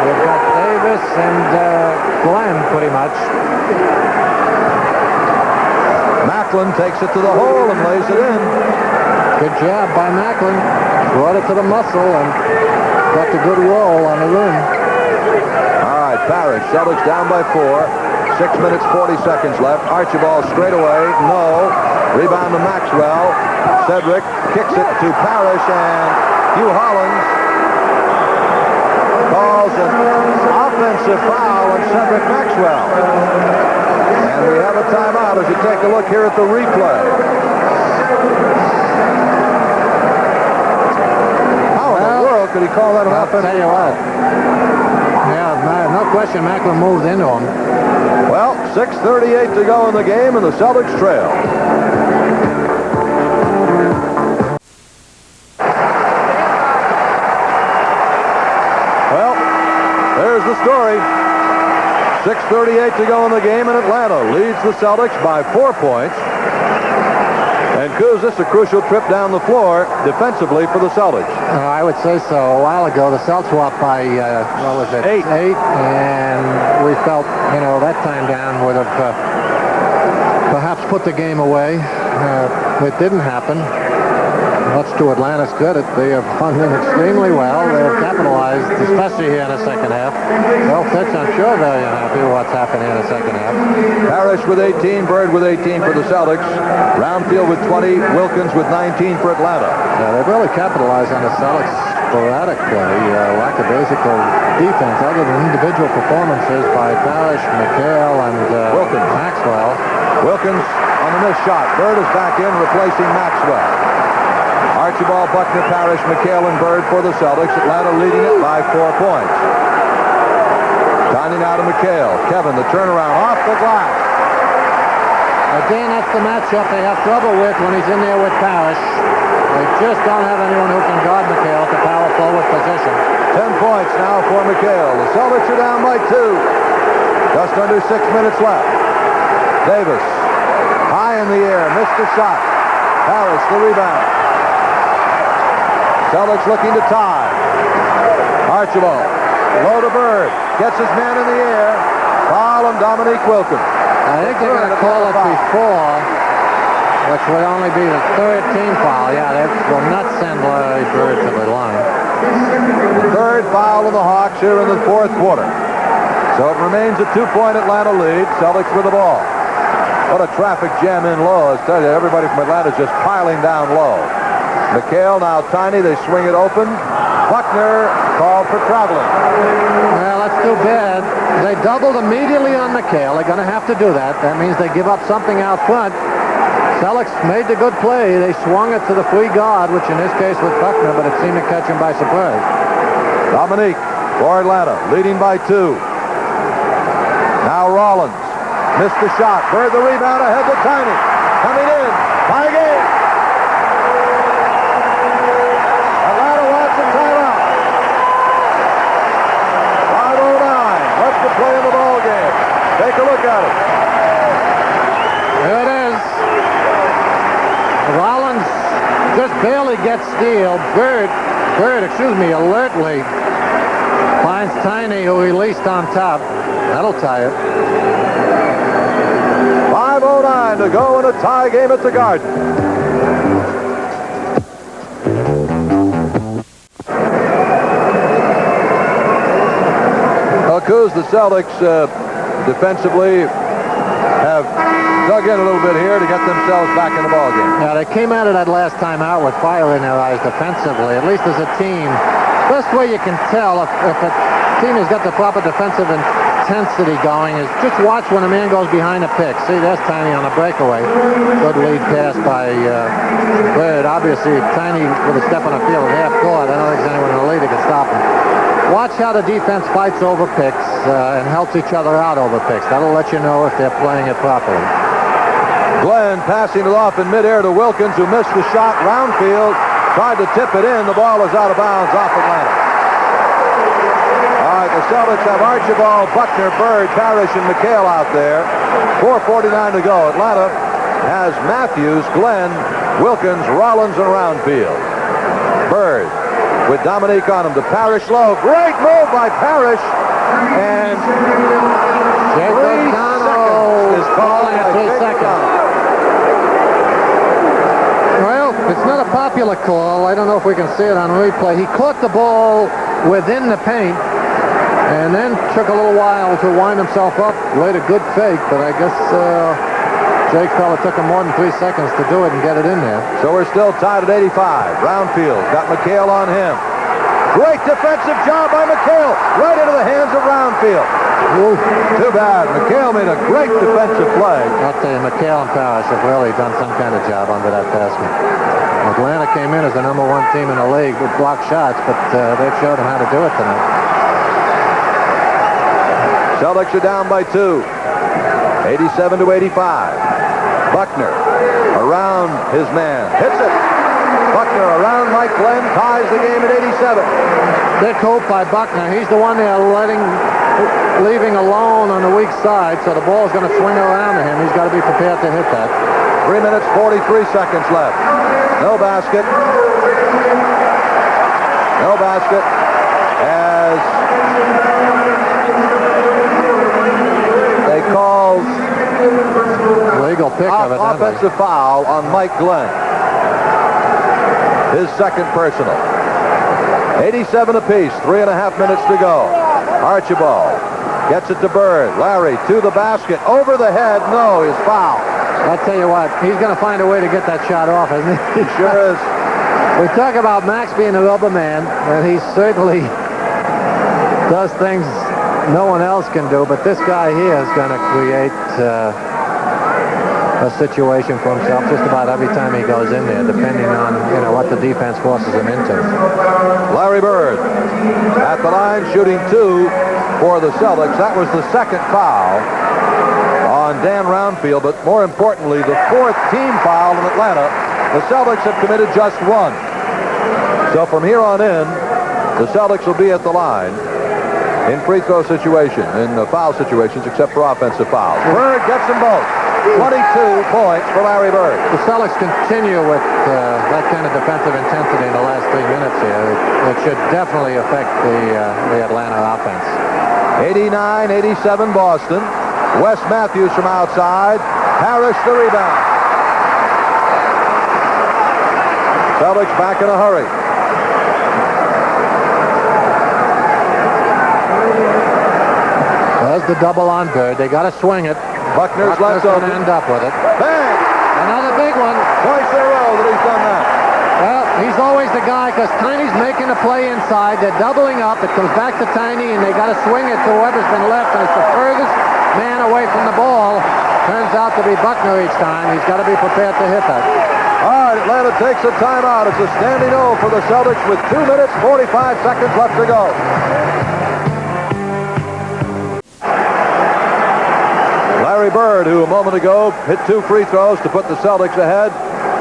We've got Davis and Glenn, pretty much.
Macklin takes it to the hole and lays it in.
Good job by Macklin. Brought it to the muscle and got the good roll on the rim.
All right, Parish. Celtics down by 4. 6 minutes, 40 seconds left. Archibald straight away. No. Rebound to Maxwell. Cedric kicks it to Parish, and Hugh Hollins calls an offensive foul on Cedric Maxwell. And we have a timeout as you take a look here at the replay. How in the world could he call that an offensive
foul? I'll tell you what. Yeah, no question Macklin moved into him.
Well, 6:38 to go in the game, and the Celtics trail. Well, there's the story. 6:38 to go in the game, and Atlanta leads the Celtics by 4 points. And Coos, this is a crucial trip down the floor defensively for the Celtics.
I would say so. A while ago, the Celtics were up by, what was it? 8. And we felt, that time down would have perhaps put the game away. It didn't happen. Much to Atlanta's credit, they have hung in extremely well. They have capitalized, especially here in the second half. Well, Fitz, I'm sure very unhappy with what's happened here in the second half.
Parish with 18, Bird with 18 for the Celtics. Roundfield with 20, Wilkins with 19 for Atlanta.
Yeah, they've really capitalized on the Celtics' sporadic play, lackadaisical defense, other than individual performances by Parish, McHale, and
Wilkins.
Maxwell.
Wilkins on the missed shot. Bird is back in, replacing Maxwell. Archibald, Buckner, Parish, McHale, and Bird for the Celtics. Atlanta leading it by 4 points. Tiny now to McHale. Kevin, the turnaround off the glass.
Again, that's the matchup they have trouble with when he's in there with Parish. They just don't have anyone who can guard McHale at the power forward position.
10 points now for McHale. The Celtics are down by 2. Just under 6 minutes left. Davis, high in the air, missed the shot. Parish, the rebound. Celtics looking to tie. Archibald, low to Bird, gets his man in the air. Foul on Dominique Wilkins.
I think they're going to call it before, which would only be the 3rd team foul. Yeah, they will not send Larry Bird to the line.
The 3rd foul of the Hawks here in the 4th quarter. So it remains a 2-point Atlanta lead. Celtics with the ball. What a traffic jam in low. I tell you, everybody from Atlanta is just piling down low. McHale now Tiny. They swing it open. Buckner called for traveling.
Well, that's too bad. They doubled immediately on McHale. They're going to have to do that. That means they give up something out front. Celtics made the good play. They swung it to the free guard, which in this case was Buckner, but it seemed to catch him by surprise.
Dominique for Atlanta, leading by 2. Now Rollins. Missed the shot. Bird the rebound ahead to Tiny. Coming in. Tie game. Atlanta wants a timeout. 5:09. Left to play in the ball game. Take a look at it.
There it is. Rollins just barely gets steal. Bird, alertly finds Tiny, who released on top. That'll tie it.
5:09 to go in a tie game at the Garden. Coos, the Celtics defensively have dug in a little bit here to get themselves back in the ballgame.
Yeah, they came out of that last time out with fire in their eyes defensively, at least as a team. Best way you can tell if a team has got the proper defensive intensity going is just watch when a man goes behind the pick. See, that's Tiny on a breakaway. Good lead pass by Bird. Obviously, Tiny with a step on the field at half court. I don't think there's anyone in the league that can stop him. Watch how the defense fights over picks and helps each other out over picks. That'll let you know if they're playing it properly.
Glenn passing it off in midair to Wilkins, who missed the shot. Roundfield tried to tip it in. The ball is out of bounds off Atlanta. All right, the Celtics have Archibald, Buckner, Bird, Parish, and McHale out there. 4:49 to go. Atlanta has Matthews, Glenn, Wilkins, Rollins, and Roundfield. Bird with Dominique on him to Parish low. Great move by Parish. And 3 seconds is calling by
3 seconds. Well, it's not a popular call. I don't know if we can see it on replay. He caught the ball within the paint and then took a little while to wind himself up. Laid a good fake, but I guess Jake fella took him more than 3 seconds to do it and get it in there.
So we're still tied at 85. Roundfield got McHale on him. Great defensive job by McHale. Right into the hands of Roundfield.
Oof.
Too bad. McHale made a great defensive play.
I'll tell you, McHale and Parish have really done some kind of job under that basket. Atlanta came in as the #1 team in the league with blocked shots, but they've showed them how to do it tonight.
Celtics are down by 2. 87 to 85. Buckner around his man. Hits it. Buckner around Mike Glenn, ties the game at 87.
Big hope by Buckner. He's the one they're leaving alone on the weak side, so the ball's going to swing around to him. He's got to be prepared to hit that.
3 minutes, 43 seconds left. No basket. No basket. As they call
legal pick of it.
Offensive foul on Mike Glenn. His second personal. 87 apiece, 3.5 minutes to go. Archibald gets it to Bird. Larry to the basket. Over the head. No, he's fouled.
I'll tell you what, he's going to find a way to get that shot off, isn't he?
He sure is.
We talk about Max being a rubber man, and he certainly does things no one else can do, but this guy here is going to create a situation for himself just about every time he goes in there, depending on what the defense forces him into.
Larry Bird at the line, shooting 2 for the Celtics. That was the second foul on Dan Roundfield, but more importantly, the 4th team foul in Atlanta. The Celtics have committed just 1. So from here on in, the Celtics will be at the line in free throw situation, in foul situations, except for offensive fouls. Bird gets them both. 22 points for Larry Bird.
The Celtics continue with that kind of defensive intensity in the last 3 minutes here. It should definitely affect the Atlanta offense.
89-87 Boston. Wes Matthews from outside. Parish the rebound. Celtics back in a hurry.
There's the double on Bird. They got to swing it.
Buckner's left
going
open.
to end up with it.
Bang!
Another big one.
Twice in a row that he's done that.
Well, he's always the guy because Tiny's making a play inside. They're doubling up. It comes back to Tiny, and they got to swing it to whoever's been left, and it's the furthest man away from the ball. Turns out to be Buckner each time. He's got to be prepared to hit that.
All right, Atlanta takes a timeout. It's a standing O for the Celtics with 2 minutes, 45 seconds left to go. Larry Bird, who a moment ago hit 2 free throws to put the Celtics ahead.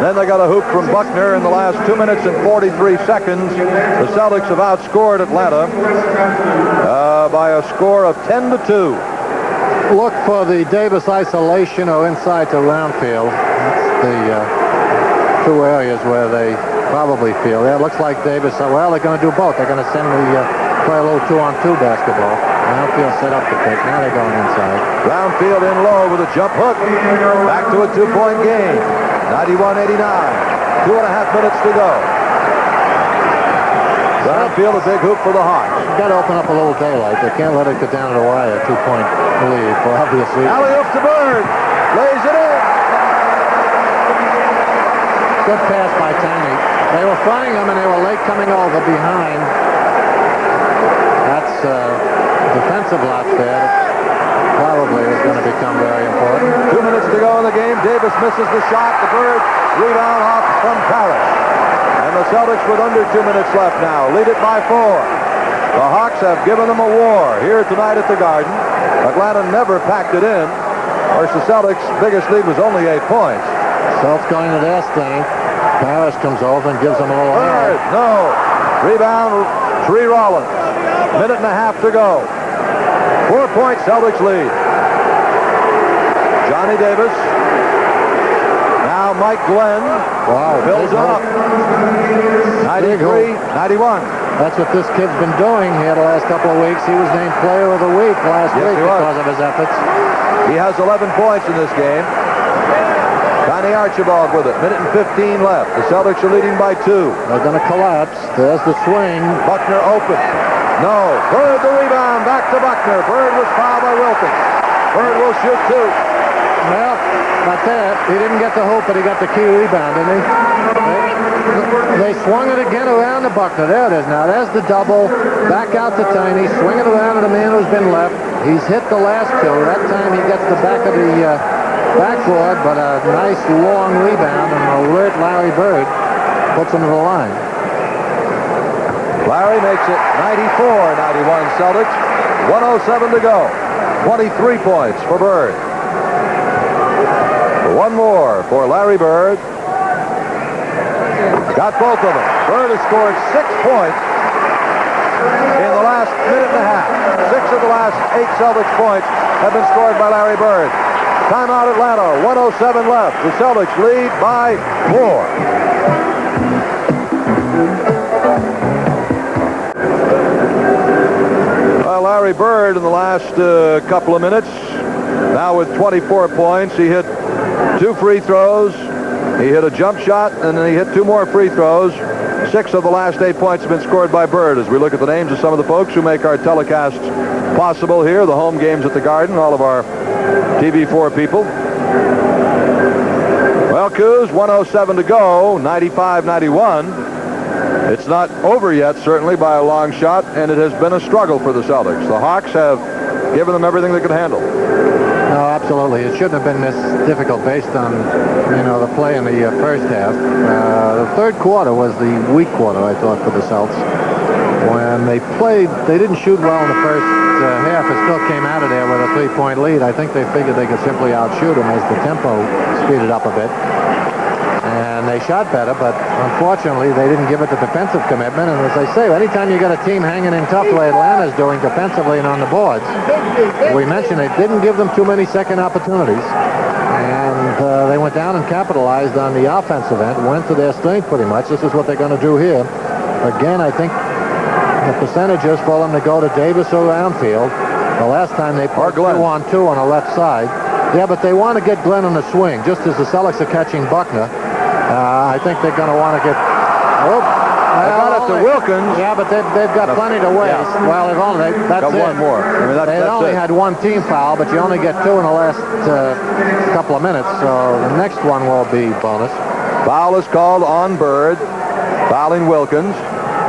Then they got a hoop from Buckner in the last 2 minutes and 43 seconds. The Celtics have outscored Atlanta by a score of 10-2.
Look for the Davis isolation or inside to Roundfield. That's the 2 areas where they probably feel. Yeah, it looks like Davis, well, they're going to do both. They're going to send play a little 2-on-2 basketball. Roundfield set up the pick. Now they're going inside.
Roundfield in low with a jump hook. Back to a 2-point game. 91-89. 2.5 minutes to go. Roundfield, a big hoop for the Hawks.
Got to open up a little daylight. They can't let it go down to the wire. 2-point lead for obvious reasons.
Alley-oop to Bird. Lays it in.
Good pass by Tiny. They were frying him, and they were late coming over behind. That's defensive lapse there. Probably is going to become very important.
2 minutes to go in the game. Davis misses the shot. The Bird rebound off from Parish. And the Celtics with under 2 minutes left now. Lead it by 4. The Hawks have given them a war here tonight at the Garden. Atlanta never packed it in. Of course, the Celtics' biggest lead was only 8 points.
Celtics going to their strength. Parish comes over and gives them a little
Bird, no. Rebound, Tree Rollins. Minute and a half to go. 4-point Celtics lead. Johnny Davis. Now Mike Glenn.
Wow.
Builds up. 93, 91.
That's what this kid's been doing here the last couple of weeks. He was named Player of the Week last week because of his efforts.
He has 11 points in this game. Tiny Archibald with it. Minute and 15 left. The Celtics are leading by 2.
They're going to collapse. There's the swing.
Buckner open. No. Bird the rebound. Back to Buckner. Bird was fouled by Wilkins. Bird will shoot 2.
Well, not there. He didn't get the hoop, but he got the key rebound, didn't he? They swung it again around to Buckner. There it is now. There's the double. Back out to Tiny. Swing it around to the man who's been left. He's hit the last 2. That time he gets the back of the backboard, but a nice long rebound, and an alert Larry Bird puts him to the line.
Larry makes it 94-91 Celtics. 1:07 to go. 23 points for Bird. One more for Larry Bird. Got both of them. Bird has scored 6 points in the last minute and a half. 6 of the last 8 Celtics points have been scored by Larry Bird. Timeout Atlanta. 1:07 left. The Celtics lead by 4. Well, Larry Bird in the last couple of minutes, now with 24 points. He hit 2 free throws. He hit a jump shot, and then he hit 2 more free throws. 6 of the last 8 points have been scored by Bird. As we look at the names of some of the folks who make our telecasts possible here, the home games at the Garden, all of our TV4 people. Well, Coos, 1:07 to go, 95-91. It's not over yet, certainly, by a long shot, and it has been a struggle for the Celtics. The Hawks have given them everything they could handle.
No, absolutely. It shouldn't have been this difficult based on, the play in the first half. The third quarter was the weak quarter, I thought, for the Celtics. When they played, they didn't shoot well in the first half. It still came out of there with a 3-point lead. I think they figured they could simply outshoot them as the tempo speeded up a bit. And they shot better, but unfortunately, they didn't give it the defensive commitment. And as I say, anytime you got a team hanging in tough the way Atlanta's doing defensively and on the boards, we mentioned it didn't give them too many second opportunities. And they went down and capitalized on the offensive end, went to their strength pretty much. This is what they're going to do here. Again, I think the percentages for them to go to Davis or Roundfield. The last time they played 2-on-2 on the left side. Yeah, but they want to get Glenn on the swing, just as the Celtics are catching Buckner. I think they're going to want to get...
I got it to Wilkins.
Yeah, but they've got plenty to waste.
Yeah.
Well, they've only... That's
got
it.
one more. I mean,
they only had 1 team foul, but you only get 2 in the last couple of minutes, so the next one will be bonus.
Foul is called on Bird, fouling Wilkins.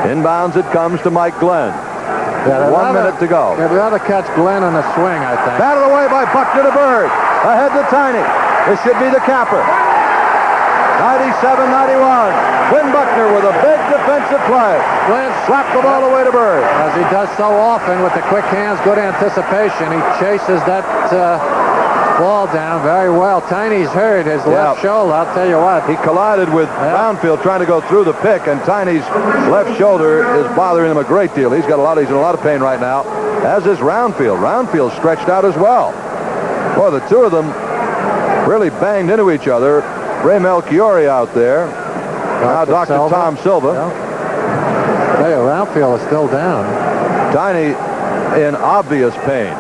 Inbounds it comes to Mike Glenn.
Yeah,
1 minute to go.
They'd rather catch Glenn on the swing, I think.
Batted away by Buckner to Bird. Ahead to Tiny. This should be the capper. 97-91. Quinn Buckner with a big defensive play. Glenn slapped the ball away to Bird.
As he does so often with the quick hands, good anticipation. He chases that ball down very well. Tiny's hurt his left shoulder, I'll tell you what.
He collided with Roundfield trying to go through the pick, and Tiny's left shoulder is bothering him a great deal. He's in a lot of pain right now, as is Roundfield. Roundfield stretched out as well. Boy, the two of them really banged into each other. Ray Melchiori out there. Now Dr. Tom Silva.
Hey, Roundfield is still down.
Tiny in obvious pain.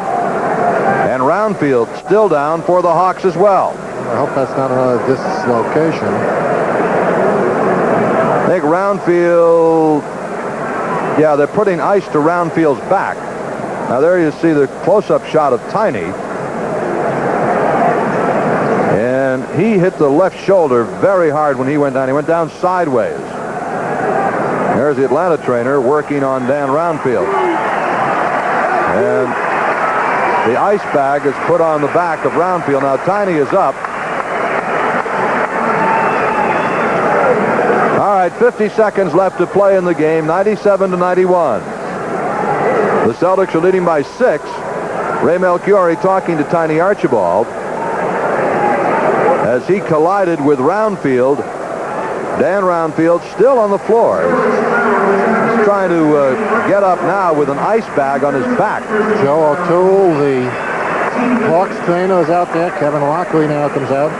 And Roundfield still down for the Hawks as well.
I hope that's not another dislocation.
I think Roundfield, they're putting ice to Roundfield's back. Now there you see the close-up shot of Tiny. And he hit the left shoulder very hard when he went down. He went down sideways. There's the Atlanta trainer working on Dan Roundfield. And the ice bag is put on the back of Roundfield. Now Tiny is up. All right, 50 seconds left to play in the game, 97-91. The Celtics are leading by 6. Ray Melchiori talking to Tiny Archibald as he collided with Roundfield. Dan Roundfield still on the floor. He's trying to get up now with an ice bag on his back.
Joe O'Toole, the Hawks trainer, is out there. Kevin Lockley now comes out.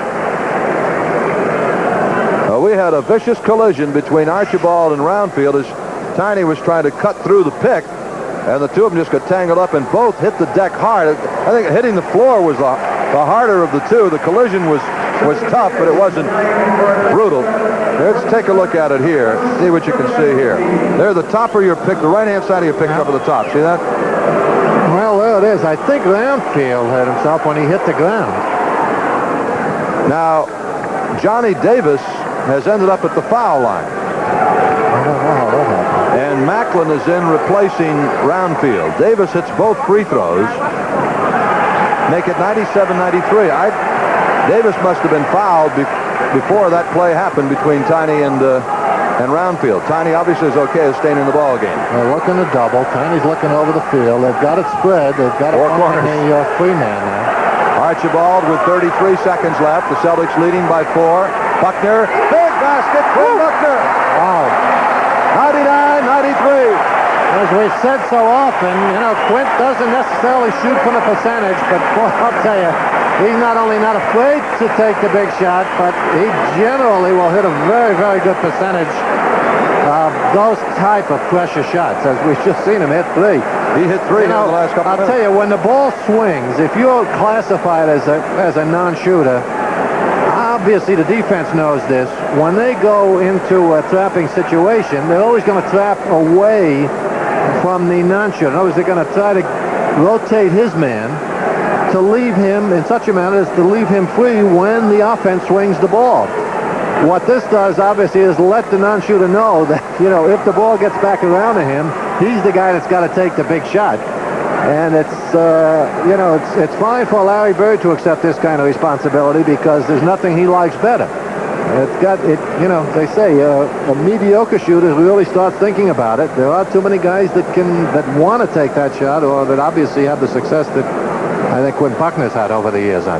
We had a vicious collision between Archibald and Roundfield as Tiny was trying to cut through the pick, and the two of them just got tangled up and both hit the deck hard. I think hitting the floor was the harder of the two. The collision was tough, but it wasn't brutal. Let's take a look at it here. See what you can see here. There, the top of your pick, the right-hand side of your pick up at the top. See that?
Well, There it is. I think Roundfield hurt himself when he hit the ground.
Now, Johnny Davis has ended up at the foul line.
I don't know how that happened.
And Macklin is in replacing Roundfield. Davis hits both free throws. Make it 97-93. Davis must have been fouled before that play happened between Tiny and Roundfield. Tiny obviously is okay as staying in the ball game.
They're looking to double. Tiny's looking over the field. They've got it spread. They've got it on the free man now.
Archibald with 33 seconds left. The Celtics leading by 4. Buckner, big basket, Quinn Buckner.
Wow.
99-93.
As we've said so often, you know, Quint doesn't necessarily shoot from the percentage, but boy, I'll tell you, he's not only not afraid to take the big shot, but he generally will hit a very, very good percentage of those type of pressure shots, as we've just seen him hit 3.
He hit 3 in the last couple of minutes.
I'll tell you, when the ball swings, if you're classified as a non-shooter, obviously the defense knows this. When they go into a trapping situation, they're always going to trap away from the non-shooter. In other words, they're going to try to rotate his man to leave him in such a manner as to leave him free when the offense swings the ball. What this does, obviously, is let the non-shooter know that, you know, if the ball gets back around to him, he's the guy that's got to take the big shot. And it's, you know, it's fine for Larry Bird to accept this kind of responsibility because there's nothing he likes better. It's got it, you know, they say a mediocre shooter really starts thinking about it. There are too many guys that want to take that shot or that obviously have the success that I think Quinn Buckner's had over the years on.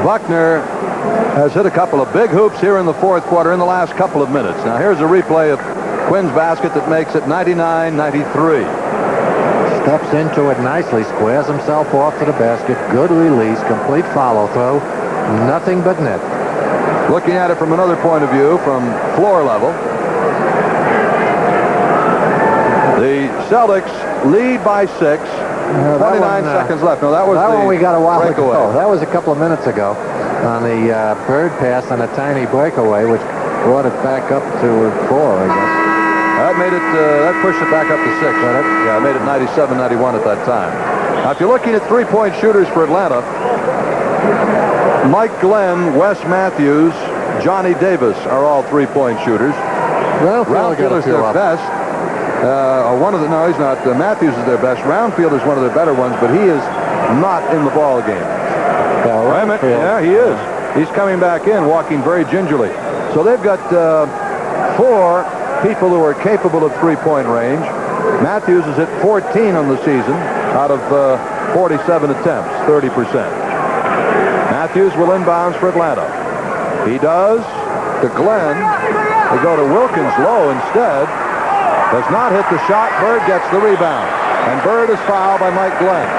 Buckner has hit a couple of big hoops here in the fourth quarter in the last couple of minutes. Now here's a replay of Quinn's basket that makes it 99-93.
Steps into it nicely, squares himself off to the basket. Good release, complete follow-through. Nothing but net.
Looking at it from another point of view, from floor level, the Celtics lead by 6. 29 seconds left. No, that was
that one we got a while
breakaway.
ago. That was a couple of minutes ago on the Bird pass on a tiny breakaway, which brought it back up to 4, I guess.
That made it. That pushed it back up to 6. Yeah, it made it 97-91 at that time. Now, if you're looking at three-point shooters for Atlanta, Mike Glenn, Wes Matthews, Johnny Davis are all three-point shooters. Roundfield is their best. No, he's not. Matthews is their best. Roundfield is one of their better ones, but he is not in the ball game. Yeah, he is. He's coming back in, walking very gingerly. So they've got 4 people who are capable of three-point range. Matthews is at 14 on the season out of 47 attempts, 30%. Matthews will inbounds for Atlanta. He does to Glenn. They go to Wilkins low instead. Does not hit the shot. Bird gets the rebound. And Bird is fouled by Mike Glenn.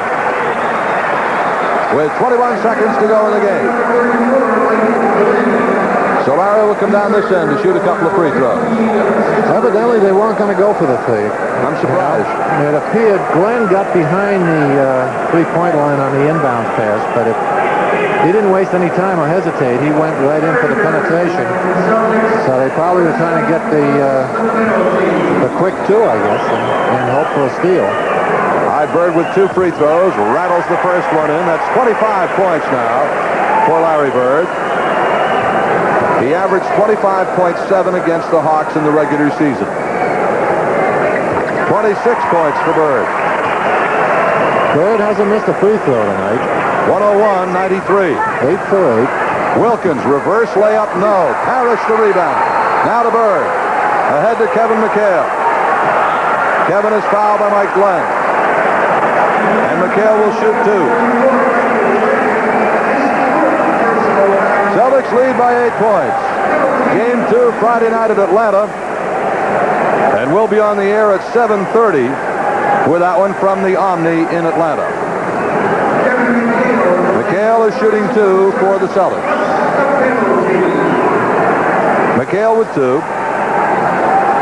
With 21 seconds to go in the game. So Larry will come down this end to shoot a couple of free throws.
Evidently, they weren't going to go for the 3.
I'm surprised.
It appeared Glenn got behind the three-point line on the inbound pass, but he didn't waste any time or hesitate. He went right in for the penetration. So they probably were trying to get the quick 2, I guess, and hope for a steal.
Bird with 2 free throws, rattles the first one in. That's 25 points now for Larry Bird. He averaged 25.7 against the Hawks in the regular season. 26 points for Bird.
Bird hasn't missed a free throw tonight.
101-93.
8 for 8.
Wilkins, reverse layup, no. Parish the rebound. Now to Bird. Ahead to Kevin McHale. Kevin is fouled by Mike Glenn. And McHale will shoot 2. Celtics lead by 8 points. Game 2 Friday night at Atlanta. And we'll be on the air at 7:30 with that one from the Omni in Atlanta. McHale is shooting 2 for the Celtics. McHale with 2.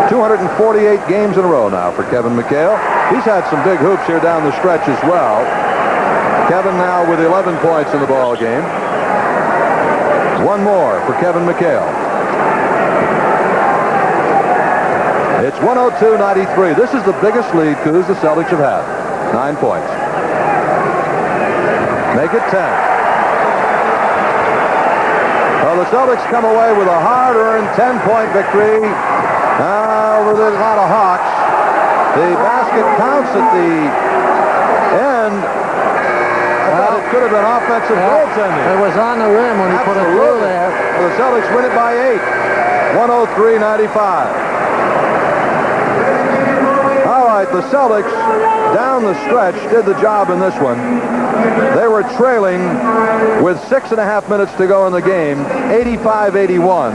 248 games in a row now for Kevin McHale. He's had some big hoops here down the stretch as well. Kevin now with 11 points in the ball game. 1 more for Kevin McHale. It's 102-93. This is the biggest lead, Coos, the Celtics have had. 9 points. make it 10. Well, the Celtics come away with a hard-earned 10-point victory over the Atlanta Hawks. The basket counts at the end. I thought it could have been offensive goaltending.
It was on the rim when he put it through there.
Well, the Celtics win it by 8. 103-95. All right, the Celtics down the stretch did the job in this one. They were trailing with 6.5 minutes to go in the game, 85-81.